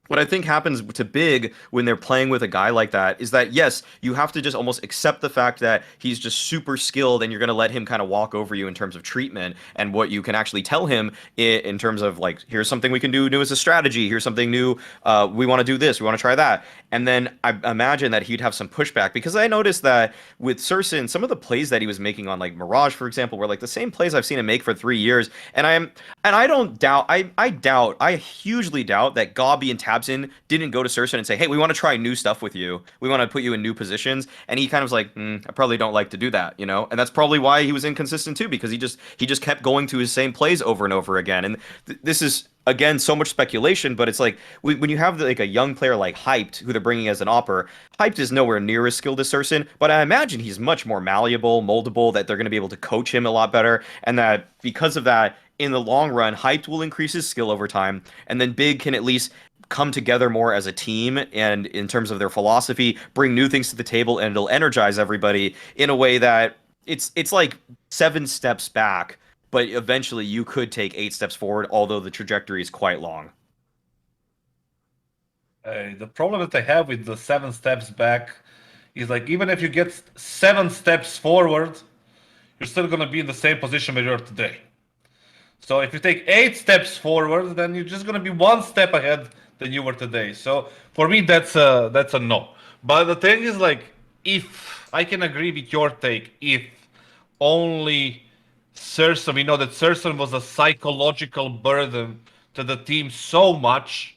what I think happens to Big when they're playing with a guy like that is that, yes, you have to just almost accept the fact that he's just super skilled, and you're going to let him kind of walk over you in terms of treatment and what you can actually tell him in terms of, like, here's something we can do new as a strategy, here's something new, we want to do this, we want to try that. And then I imagine that he'd have some pushback, because I noticed that with syrsoN, some of the plays that he was making on, like, Mirage, for example, were like the same plays I've seen him make for 3 years. And I hugely doubt that Gabi and Tabson didn't go to syrsoN and say, hey, we want to try new stuff with you. We want to put you in new positions. And he kind of was like, I probably don't like to do that, And that's probably why he was inconsistent too, because he just kept going to his same plays over and over again. And this is, again, so much speculation, but it's like when you have like a young player like Hyped, who they're bringing as an opper, Hyped is nowhere near as skilled as syrsoN, but I imagine he's much more malleable, moldable, that they're going to be able to coach him a lot better, and that because of that, in the long run, Hyped will increase his skill over time, and then Big can at least come together more as a team, and in terms of their philosophy, bring new things to the table, and it'll energize everybody in a way that it's like 7 steps back, but eventually you could take 8 steps forward, although the trajectory is quite long. The problem that I have with the 7 steps back is, like, even if you get 7 steps forward, you're still going to be in the same position where you're today. So if you take 8 steps forward, then you're just going to be 1 step ahead than you were today. So for me, that's a no. But the thing is, like, if I can agree with your take, if only syrsoN, we know that syrsoN was a psychological burden to the team so much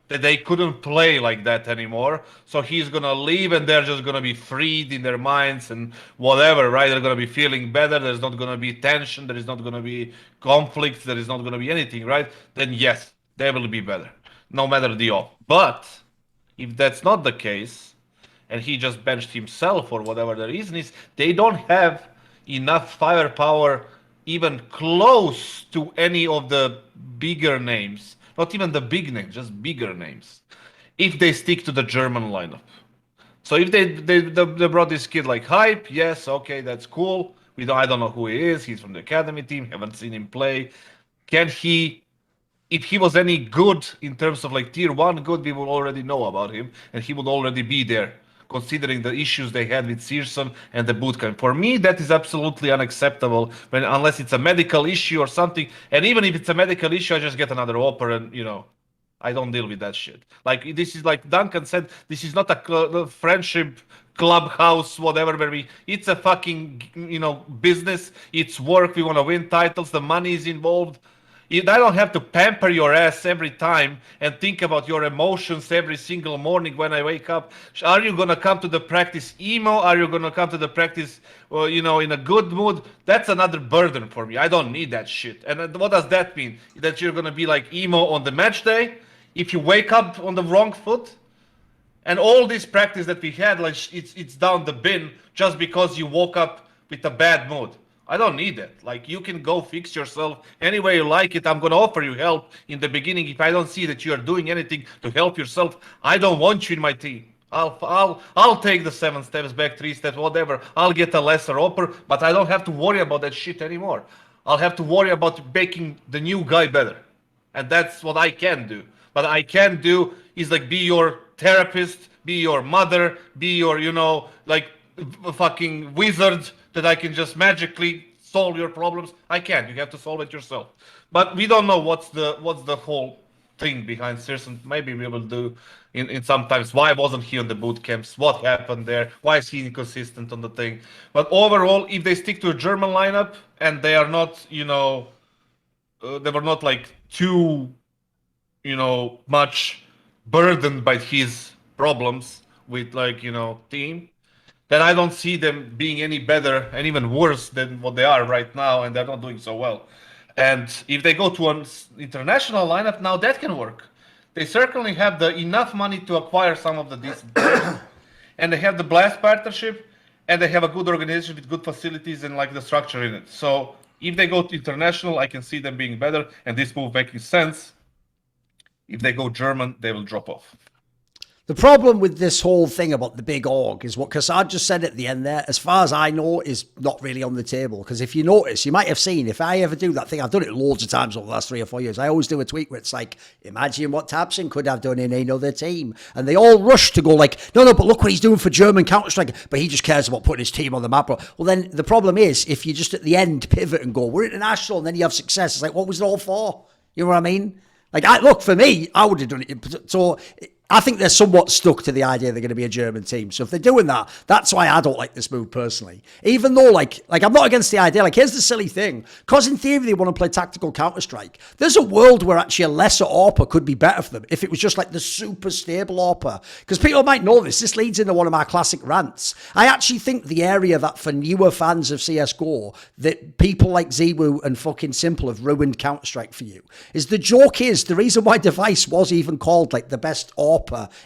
that they couldn't play like that anymore. So he's gonna leave, and they're just gonna be freed in their minds and whatever, right? They're gonna be feeling better. There's not gonna be tension. There is not gonna be conflict. There is not gonna be anything, right? Then yes, they will be better, no matter the off. But if that's not the case, and he just benched himself for whatever the reason is, they don't have enough firepower even close to any of the bigger names. Not even the big names, just bigger names, if they stick to the German lineup. So if they brought this kid like hype, yes, okay, that's cool. I don't know who he is. He's from the academy team. Haven't seen him play. Can he? If he was any good in terms of like tier 1 good, we will already know about him, and he would already be there, considering the issues they had with syrsoN and the bootcamp. For me, that is absolutely unacceptable, unless it's a medical issue or something. And even if it's a medical issue, I just get another offer and, I don't deal with that shit. Like, this is like Duncan said, this is not a friendship clubhouse, whatever, it's a fucking, business. It's work. We want to win titles. The money is involved. I don't have to pamper your ass every time and think about your emotions every single morning when I wake up. Are you going to come to the practice emo? Are you going to come to the practice, in a good mood? That's another burden for me. I don't need that shit. And what does that mean? That you're going to be like emo on the match day if you wake up on the wrong foot? And all this practice that we had, like it's down the bin just because you woke up with a bad mood. I don't need that. Like, you can go fix yourself any way you like it. I'm going to offer you help in the beginning. If I don't see that you are doing anything to help yourself, I don't want you in my team. I'll take the 7 steps back, 3 steps, whatever. I'll get a lesser offer, but I don't have to worry about that shit anymore. I'll have to worry about making the new guy better. And that's what I can do. But I can do is like be your therapist, be your mother, be your, like fucking wizard that I can just magically solve your problems. I can't. You have to solve it yourself. But we don't know what's the whole thing behind syrsoN. Maybe we will do in sometimes. Why wasn't he on the boot camps? What happened there? Why is he inconsistent on the thing? But overall, if they stick to a German lineup and they are not, they were not like too, much burdened by his problems with like, team, then I don't see them being any better and even worse than what they are right now, and they're not doing so well. And if they go to an international lineup, now that can work. They certainly have enough money to acquire some of the decent players, and they have the Blast partnership, and they have a good organization with good facilities and like the structure in it. So if they go to international, I can see them being better, and this move making sense. If they go German, they will drop off. The problem with this whole thing about the big org is what kassad just said at the end there, as far as I know, is not really on the table. Because if you notice, you might have seen, if I ever do that thing, I've done it loads of times over the last 3 or 4 years, I always do a tweet where it's like, imagine what tabseN could have done in another team. And they all rush to go like, no, but look what he's doing for German Counter-Strike, but he just cares about putting his team on the map. Well, then the problem is, if you just at the end pivot and go, we're international, and then you have success, it's like, what was it all for? You know what I mean? Like, look, for me, I would have done it. So I think they're somewhat stuck to the idea they're going to be a German team. So if they're doing that, that's why I don't like this move personally. Even though, like I'm not against the idea. Like, here's the silly thing. Because in theory, they want to play tactical Counter-Strike. There's a world where actually a lesser AWPer could be better for them if it was just like the super stable AWPer. Because people might know this. This leads into one of my classic rants. I actually think the area that for newer fans of CSGO, that people like Ziwu and fucking Simple have ruined Counter-Strike for you, is the joke is the reason why Device was even called like the best AWPer,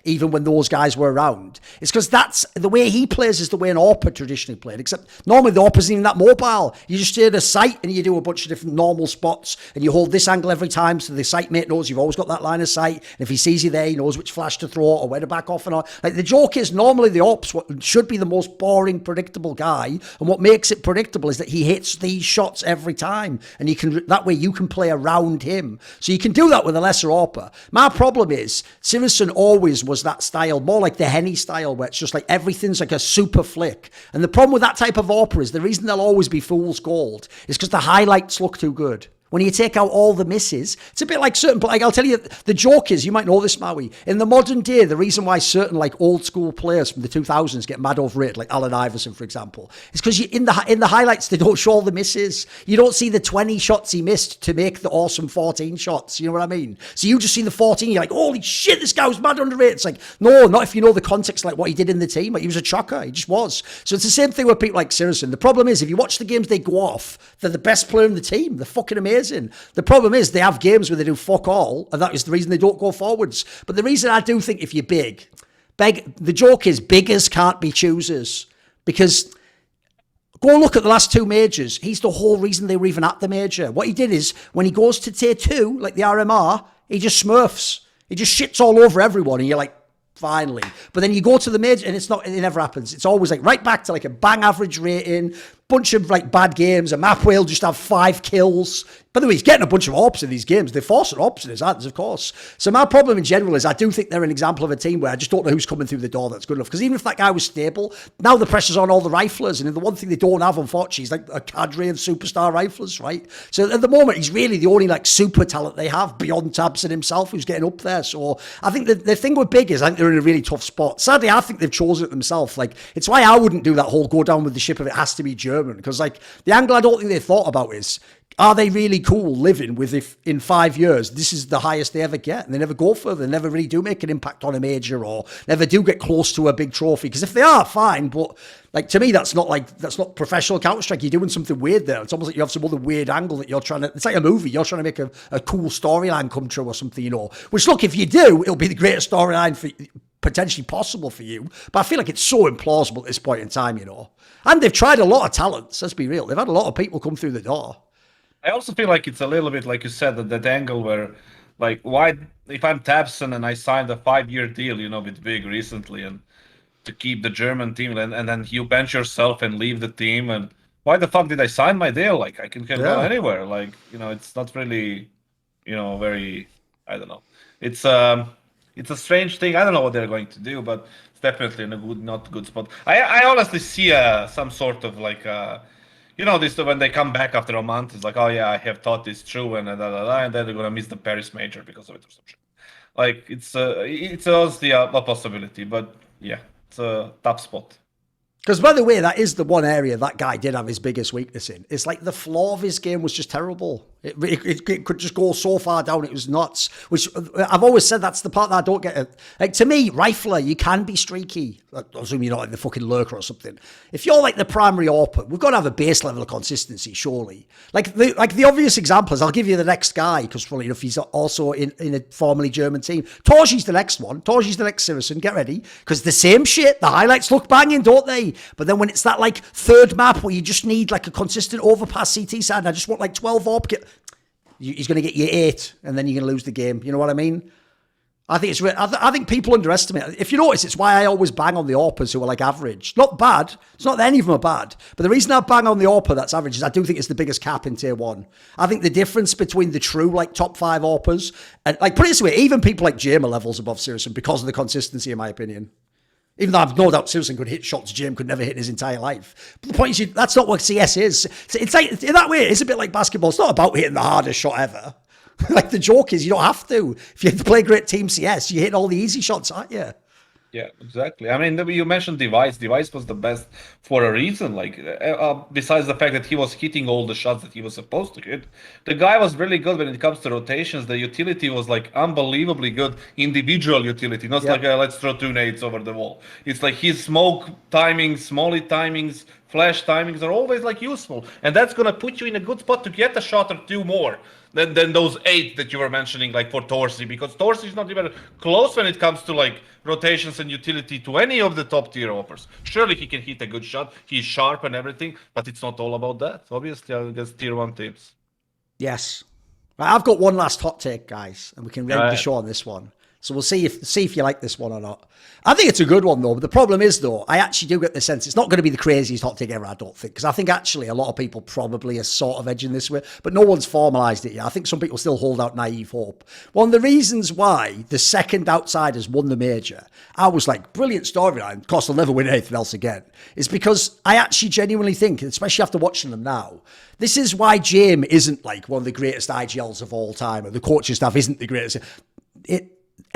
even when those guys were around, it's because that's the way he plays is the way an AWPer traditionally played, except normally the AWPer isn't even that mobile. You just stay at a site and you do a bunch of different normal spots and you hold this angle every time so the site mate knows you've always got that line of sight, and if he sees you there, he knows which flash to throw or where to back off and all. Like, the joke is normally the ops what should be the most boring, predictable guy, and what makes it predictable is that he hits these shots every time, and you can that way you can play around him. So you can do that with a lesser AWPer. My problem is syrsoN always was that style, more like the Henny style, where it's just like everything's like a super flick. And the problem with that type of AWPer is the reason they'll always be fool's gold is because the highlights look too good. When you take out all the misses, it's a bit like certain, like I'll tell you, the joke is, you might know this, Maui, in the modern day, the reason why certain like old school players from the 2000s get mad overrated, like Allen Iverson, for example, is because in the highlights, they don't show all the misses. You don't see the 20 shots he missed to make the awesome 14 shots. You know what I mean? So you just see the 14, you're like, holy shit, this guy was mad underrated. It's like, no, not if you know the context, like what he did in the team. Like, he was a chucker. He just was. So it's the same thing with people like syrsoN. The problem is, if you watch the games they go off, they're the best player in the team. They're fucking amazing. The problem is they have games where they do fuck all, and that is the reason they don't go forwards. But the reason I do think if you're big, the joke is beggars can't be choosers. Because go look at the last 2 majors. He's the whole reason they were even at the major. What he did is, when he goes to tier 2, like the RMR, he just smurfs. He just shits all over everyone, and you're like, finally. But then you go to the major and it never happens. It's always like right back to like a bang average rating, bunch of like bad games. A map whale just have 5 kills. By the way, he's getting a bunch of AWPs in these games. They're forcing AWPs in his hands, of course. So my problem in general is I do think they're an example of a team where I just don't know who's coming through the door that's good enough. Because even if that guy was stable, now the pressure's on all the riflers. And the one thing they don't have, unfortunately, is like a cadre of superstar riflers, right? So at the moment, he's really the only like super talent they have beyond Tabson himself, who's getting up there. So I think the thing with Big is I think they're in a really tough spot. Sadly, I think they've chosen it themselves. Like, it's why I wouldn't do that whole go down with the ship if it has to be German. Because like the angle I don't think they thought about is, are they really cool living with if in 5 years this is the highest they ever get and they never go further, they never really do make an impact on a major or never do get close to a big trophy? Because if they are, fine, but like to me that's not professional Counter-Strike. You're doing something weird there. It's almost like you have some other weird angle that you're trying to, it's like a movie, you're trying to make a cool storyline come true or something, you know, which look, if you do, it'll be the greatest storyline for potentially possible for you, but I feel like it's so implausible at this point in time, you know. And they've tried a lot of talents, let's be real. They've had a lot of people come through the door. I also feel like it's a little bit, like you said, that angle where, like, why, if I'm Tabson and I signed a 5-year deal, you know, with Big recently, and to keep the German team, and then you bench yourself and leave the team, and why the fuck did I sign my deal? Like, I can go anywhere. Like, you know, it's not really, you know, very, I don't know. It's a strange thing. I don't know what they're going to do, but it's definitely in a not good spot. I honestly see some sort of like, you know, this when they come back after a month, it's like, oh yeah, I have thought this through, and and then they're gonna miss the Paris major because of it or some shit. Like it's honestly a possibility, but yeah, it's a tough spot. Because, by the way, that is the one area that guy did have his biggest weakness in. It's like the flaw of his game was just terrible. It could just go so far down. It was nuts. Which I've always said that's the part that I don't get. Like, to me, Rifler, you can be streaky. I assume you're not like the fucking lurker or something. If you're like the primary AWPer, we've got to have a base level of consistency, surely. Like the obvious example is, I'll give you the next guy, because funny enough, he's also in a formerly German team. Torji's the next one. Torji's the next syrsoN. Get ready. Because the same shit, the highlights look banging, don't they? But then when it's that like third map where you just need like a consistent overpass CT side, and I just want like 12 AWP, he's going to get you 8, and then you're going to lose the game. You know what I mean? I think I think people underestimate it. If you notice, it's why I always bang on the AWPers who are like average. Not bad. It's not that any of them are bad. But the reason I bang on the AWPer that's average is I do think it's the biggest cap in tier 1. I think the difference between the true like top 5 AWPers and like, put it this way, even people like Jame are levels above syrsoN because of the consistency, in my opinion. Even though I've no doubt syrsoN could hit shots Jame could never hit in his entire life. But the point is, that's not what CS is. It's like, in that way, it's a bit like basketball. It's not about hitting the hardest shot ever. Like, the joke is, you don't have to. If you play great team CS, you hit all the easy shots, aren't you? Yeah, exactly. I mean, you mentioned Device. Device was the best for a reason. Like, besides the fact that he was hitting all the shots that he was supposed to hit, the guy was really good when it comes to rotations. The utility was like unbelievably good. Individual utility, not like let's throw 2 nades over the wall. It's like his smoke timings, molly timings, flash timings are always like useful, and that's gonna put you in a good spot to get a shot or 2 more than those 8 that you were mentioning, like for Torsi, because Torsi is not even close when it comes to like rotations and utility to any of the top tier offers. Surely he can hit a good shot, he's sharp and everything, but it's not all about that. Obviously, against tier 1 teams. Yes. Right, I've got one last hot take, guys, and we can end the show on this one. So we'll see if you like this one or not. I think it's a good one, though. But the problem is, though, I actually do get the sense it's not going to be the craziest hot take ever, I don't think. Because I think, actually, a lot of people probably are sort of edging this way. But no one's formalised it yet. I think some people still hold out naive hope. One of the reasons why the second outsiders won the major, I was like, brilliant storyline. Of course, they'll never win anything else again. Is because I actually genuinely think, especially after watching them now, this is why Jame isn't like one of the greatest IGLs of all time, or the coaching staff isn't the greatest.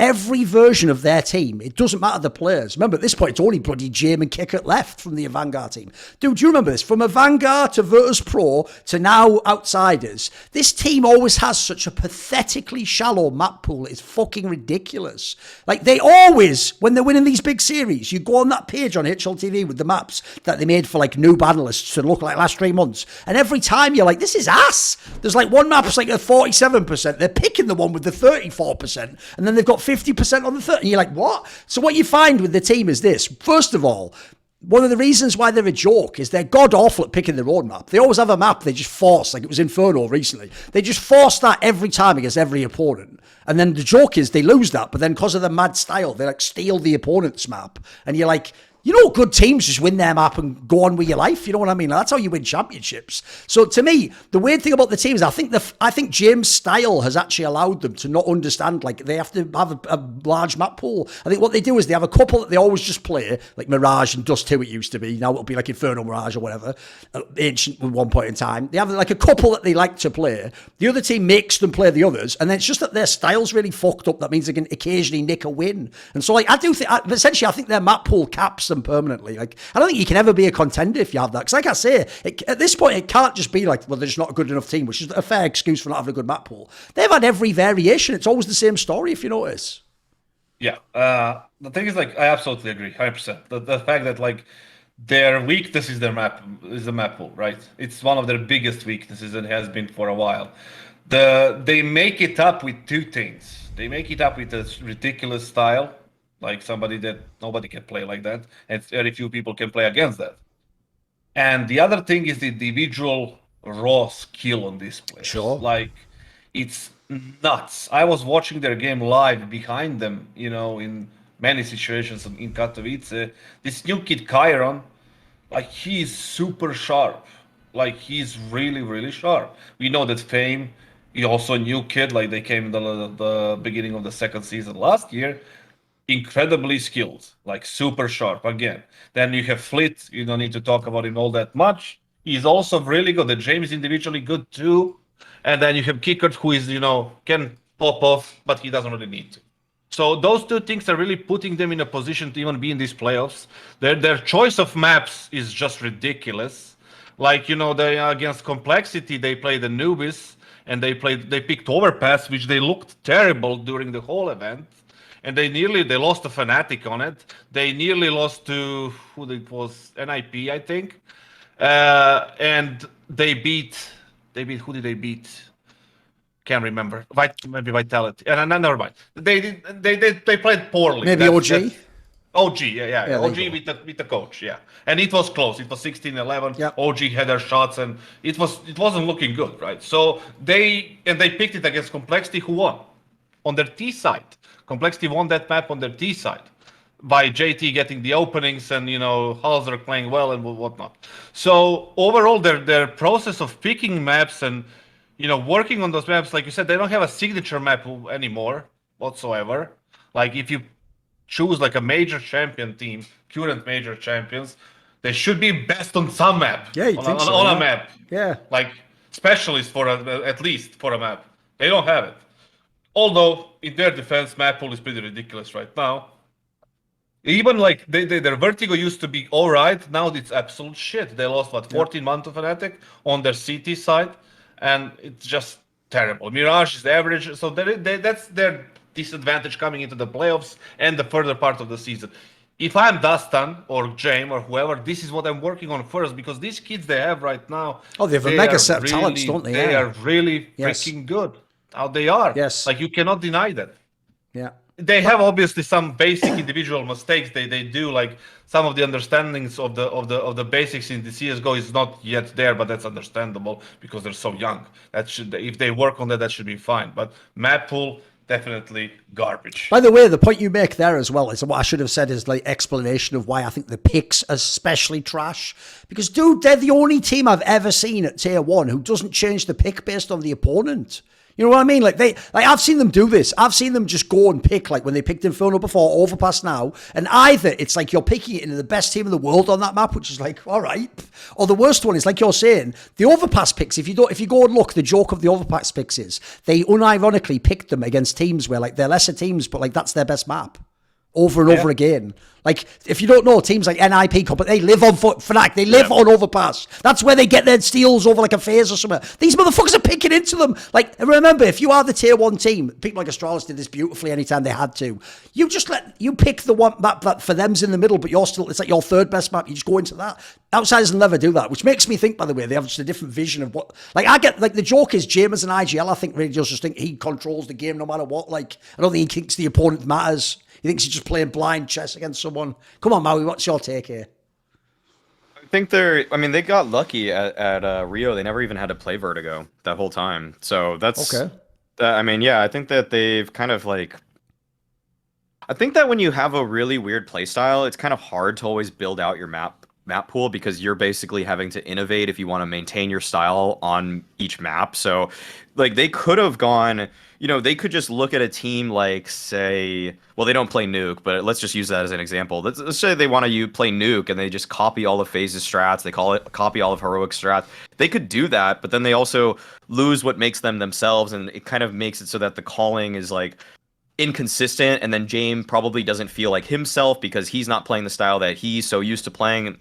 Every version of their team, it doesn't matter the players. Remember, at this point, it's only bloody Jame and Kickert left from the Vanguard team. Dude, do you remember this? From a Vanguard to Virtus Pro to now Outsiders, this team always has such a pathetically shallow map pool. It's fucking ridiculous. Like, they always, when they're winning these big series, you go on that page on HLTV with the maps that they made for, like, noob analysts to look like last 3 months. And every time you're like, this is ass. There's, like, one map that's like a 47%. They're picking the one with the 34%. And then they've got 50% on the 30. And you're like, what? So what you find with the team is this. First of all, one of the reasons why they're a joke is they're god awful at picking their own map. They always have a map they just force, like it was Inferno recently. They just force that every time against every opponent. And then the joke is they lose that, but then because of the mad style, they like steal the opponent's map. And you're like, you know, good teams just win their map and go on with your life. You know what I mean? That's how you win championships. So to me, the weird thing about the teams, I think James' style has actually allowed them to not understand, like they have to have a large map pool. I think what they do is they have a couple that they always just play, like Mirage and Dust 2 it used to be. Now it'll be like Inferno Mirage or whatever, Ancient at one point in time. They have like a couple that they like to play. The other team makes them play the others. And then it's just that their style's really fucked up. That means they can occasionally nick a win. And so like I do think, essentially I think their map pool caps them permanently. Like I don't think you can ever be a contender if you have that, because like I say, at this point it can't just be like, well, they're just not a good enough team, which is a fair excuse for not having a good map pool. They've had every variation. It's always the same story, if you notice. Yeah, the thing is, like, I absolutely agree 100%. The fact that like their weakness is the map pool, right? It's one of their biggest weaknesses and has been for a while. They make it up with two things. They make it up with a ridiculous style, like somebody that nobody can play like that, and very few people can play against that. And the other thing is the individual raw skill on these players. Sure. Like, it's nuts. I was watching their game live behind them, you know, in many situations in Katowice. This new kid, Chiron, like, he's super sharp. Like, he's really, really sharp. We know that Fame, he also a new kid, like they came in the beginning of the second season last year. Incredibly skilled, like super sharp again. Then you have Fleet, you don't need to talk about him all that much. He's also really good. The James is individually good too. And then you have Kickert, who is, you know, can pop off, but he doesn't really need to. So those two things are really putting them in a position to even be in these playoffs. Their choice of maps is just ridiculous. Like, you know, they against Complexity, they played the Nubis, and they picked Overpass, which they looked terrible during the whole event. And they lost to Fnatic on it. They nearly lost to who it was, NIP, I think. And they beat who did they beat? Can't remember. Maybe Vitality. And never mind. They played poorly. Maybe OG. OG, yeah. OG with the coach, yeah. And it was close. It was 16-11. Yep. OG had their shots, and it wasn't looking good, right? So they picked it against Complexity, who won on their T side. Complexity won that map on their T side by JT getting the openings and, you know, Halzer playing well and whatnot. So overall, their process of picking maps and, you know, working on those maps, like you said, they don't have a signature map anymore whatsoever. Like if you choose like a major champion team, current major champions, they should be best on some map. Yeah, you think so, on yeah. a map. Yeah. Like specialists at least for a map. They don't have it. Although, in their defense, map pool is pretty ridiculous right now. Even like their Vertigo used to be all right. Now it's absolute shit. They lost, 14 months of Fnatic on their CT side. And it's just terrible. Mirage is average. So that's their disadvantage coming into the playoffs and the further part of the season. If I'm Dustin or James or whoever, this is what I'm working on first, because these kids they have right now. Oh, they have a mega set of talents, don't they? They are really Yes. freaking good. How they are. Yes. Like you cannot deny that. Yeah. They have obviously some basic individual mistakes. They do, like some of the understandings of the basics in the CS:GO is not yet there, but that's understandable because they're so young. If they work on that should be fine. But map pool, definitely garbage. By the way, the point you make there as well is what I should have said is like explanation of why I think the picks are especially trash. Because dude, they're the only team I've ever seen at tier 1 who doesn't change the pick based on the opponent. You know what I mean? Like I've seen them do this. I've seen them just go and pick, like when they picked Inferno before, Overpass now, and either it's like you're picking it into the best team in the world on that map, which is like, all right, or the worst one is like you're saying, the Overpass picks. If you go and look, the joke of the Overpass picks is they unironically picked them against teams where like they're lesser teams, but like that's their best map. Over and over again. Like, if you don't know, teams like NIP, but they live on Fnatic. They live on Overpass. That's where they get their steals over like a phase or something. These motherfuckers are picking into them. Like, remember, if you are the tier 1 team, people like Astralis did this beautifully anytime they had to. You just you pick the one map that for them's in the middle, but it's like your third best map. You just go into that. Outsiders will never do that, which makes me think, by the way, they have just a different vision of what, like, I get, like, the joke is James and IGL, I think, really just think he controls the game no matter what. Like, I don't think he thinks the opponent matters. He thinks he's just playing blind chess against someone. Come on, Maui, what's your take here? think I mean, they got lucky at Rio. They never even had to play Vertigo that whole time. So that's, Okay. I mean, yeah, I think that they've kind of like, I think that when you have a really weird playstyle, it's kind of hard to always build out your map pool because you're basically having to innovate if you want to maintain your style on each map. So, like, they could have gone, they could just look at a team like, say, well, they don't play Nuke, but let's just use that as an example. Let's say they want to play Nuke and they just copy all of FaZe's strats. They copy all of Heroic strats. They could do that, but then they also lose what makes them themselves, and it kind of makes it so that the calling is like inconsistent, and then James probably doesn't feel like himself because he's not playing the style that he's so used to playing.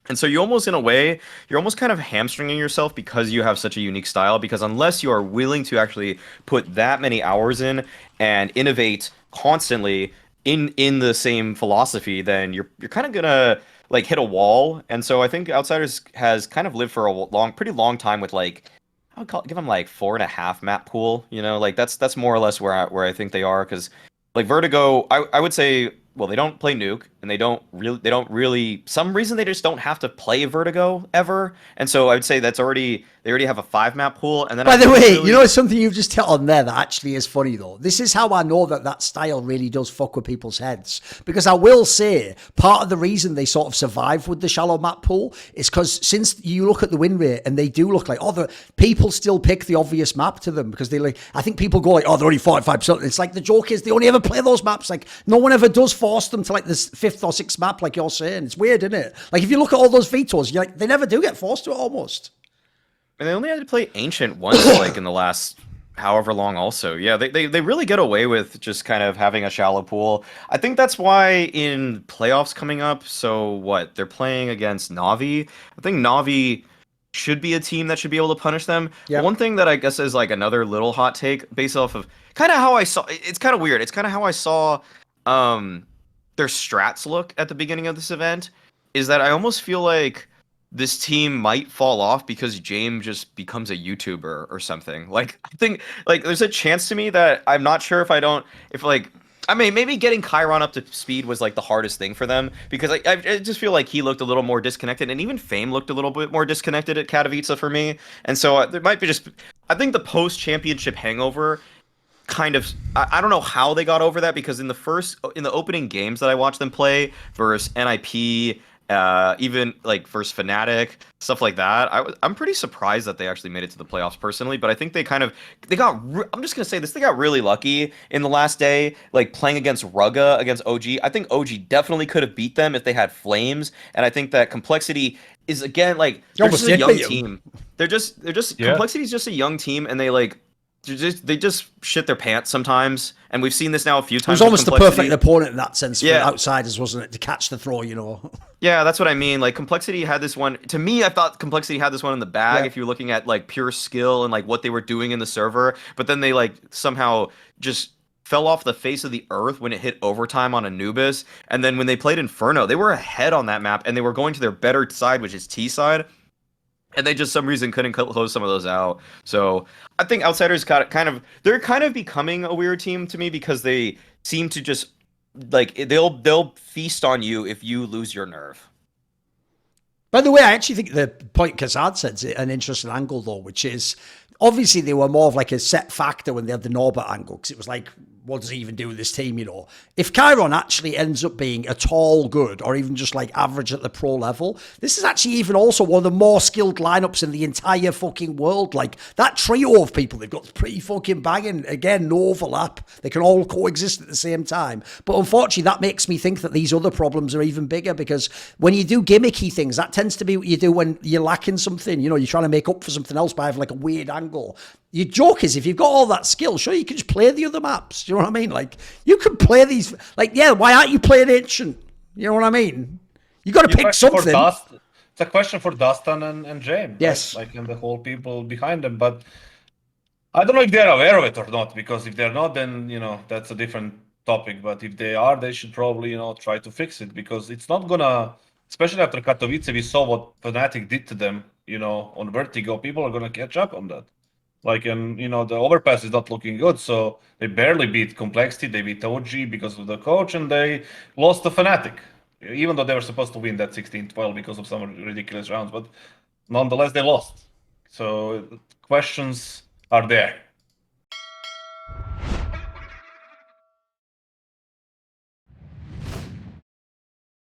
And so you almost, in a way, you're almost kind of hamstringing yourself because you have such a unique style, because unless you are willing to actually put that many hours in and innovate constantly in the same philosophy, then you're kind of gonna like hit a wall. And so I think Outsiders has kind of lived for a pretty long time with like, give them like 4.5 map pool. Like that's more or less where I think they are, because like Vertigo, I would say, well, they don't play Nuke, and they don't really some reason they just don't have to play Vertigo ever, and so I would say they already have a 5 map pool. And then By the way, it's something you've just hit on there that actually is funny though. This is how I know that style really does fuck with people's heads, because I will say part of the reason they sort of survive with the shallow map pool is because since you look at the win rate and they do look like, the people still pick the obvious map to them because they like, I think people go like, they're only 45%. It's like the joke is they only ever play those maps. Like no one ever does force them to like this 5th or 6th map like you're saying. It's weird, isn't it? Like if you look at all those vetoes, you're like, they never do get forced to it almost. And they only had to play Ancient once, like in the last however long also. Yeah, they really get away with just kind of having a shallow pool. I think that's why in playoffs coming up, so what, they're playing against Na'Vi. I think Na'Vi should be a team that should be able to punish them. Yeah. One thing that I guess is like another little hot take based off of kind of how I saw, it's kind of weird. It's kind of how I saw their strats look at the beginning of this event, is that I almost feel like this team might fall off because James just becomes a YouTuber or something. Like, I think, like, there's a chance to me that I'm not sure I mean, maybe getting Chiron up to speed was, like, the hardest thing for them, because I just feel like he looked a little more disconnected, and even Fame looked a little bit more disconnected at Katowice for me. And so there might be I think the post-championship hangover kind of, I don't know how they got over that, because in the opening games that I watched them play versus NIP, even like versus Fnatic, stuff like that, I'm pretty surprised that they actually made it to the playoffs personally. But I think I'm just gonna say this, they got really lucky in the last day, like playing against Rugga, against OG. I think OG definitely could have beat them if they had Flames, and I think that Complexity is, again, like, they're just a young team. They're just Complexity is just a young team, and they just shit their pants sometimes, and we've seen this now a few times. It was almost the perfect opponent in that sense for Outsiders, wasn't it, to catch the throw, Yeah, that's what I mean. Like, Complexity had this one. To me, I thought Complexity had this one in the bag if you're looking at like pure skill and like what they were doing in the server, but then they like somehow just fell off the face of the earth when it hit overtime on Anubis, and then when they played Inferno, they were ahead on that map, and they were going to their better side, which is T side. And they just some reason couldn't close some of those out. So I think Outsiders they're kind of becoming a weird team to me, because they seem to just like, they'll feast on you if you lose your nerve. By the way, I actually think the point kassad said's an interesting angle though, which is obviously they were more of like a set factor when they had the Norbert angle, because it was like, what does he even do with this team, If Chiron actually ends up being at all good, or even just like average at the pro level, this is actually even also one of the more skilled lineups in the entire fucking world. Like, that trio of people they've got pretty fucking banging. Again, no overlap. They can all coexist at the same time. But unfortunately, that makes me think that these other problems are even bigger, because when you do gimmicky things, that tends to be what you do when you're lacking something. You're trying to make up for something else by having like a weird angle. Your joke is, if you've got all that skill, sure, you can just play the other maps. Do you know what I mean? Like, you can play these. Like, why aren't you playing Ancient? You know what I mean? You got to pick something. It's a question for Dustin and James. Yes. Right? Like, and the whole people behind them. But I don't know if they're aware of it or not, because if they're not, then, that's a different topic. But if they are, they should probably, try to fix it, because it's not gonna, especially after Katowice, we saw what Fnatic did to them, on Vertigo. People are gonna catch up on that. Like, and the overpass is not looking good, so they barely beat Complexity. They beat OG because of the coach, and they lost to Fnatic. even though they were supposed to win that 16-12 because of some ridiculous rounds, but nonetheless they lost. So questions are there.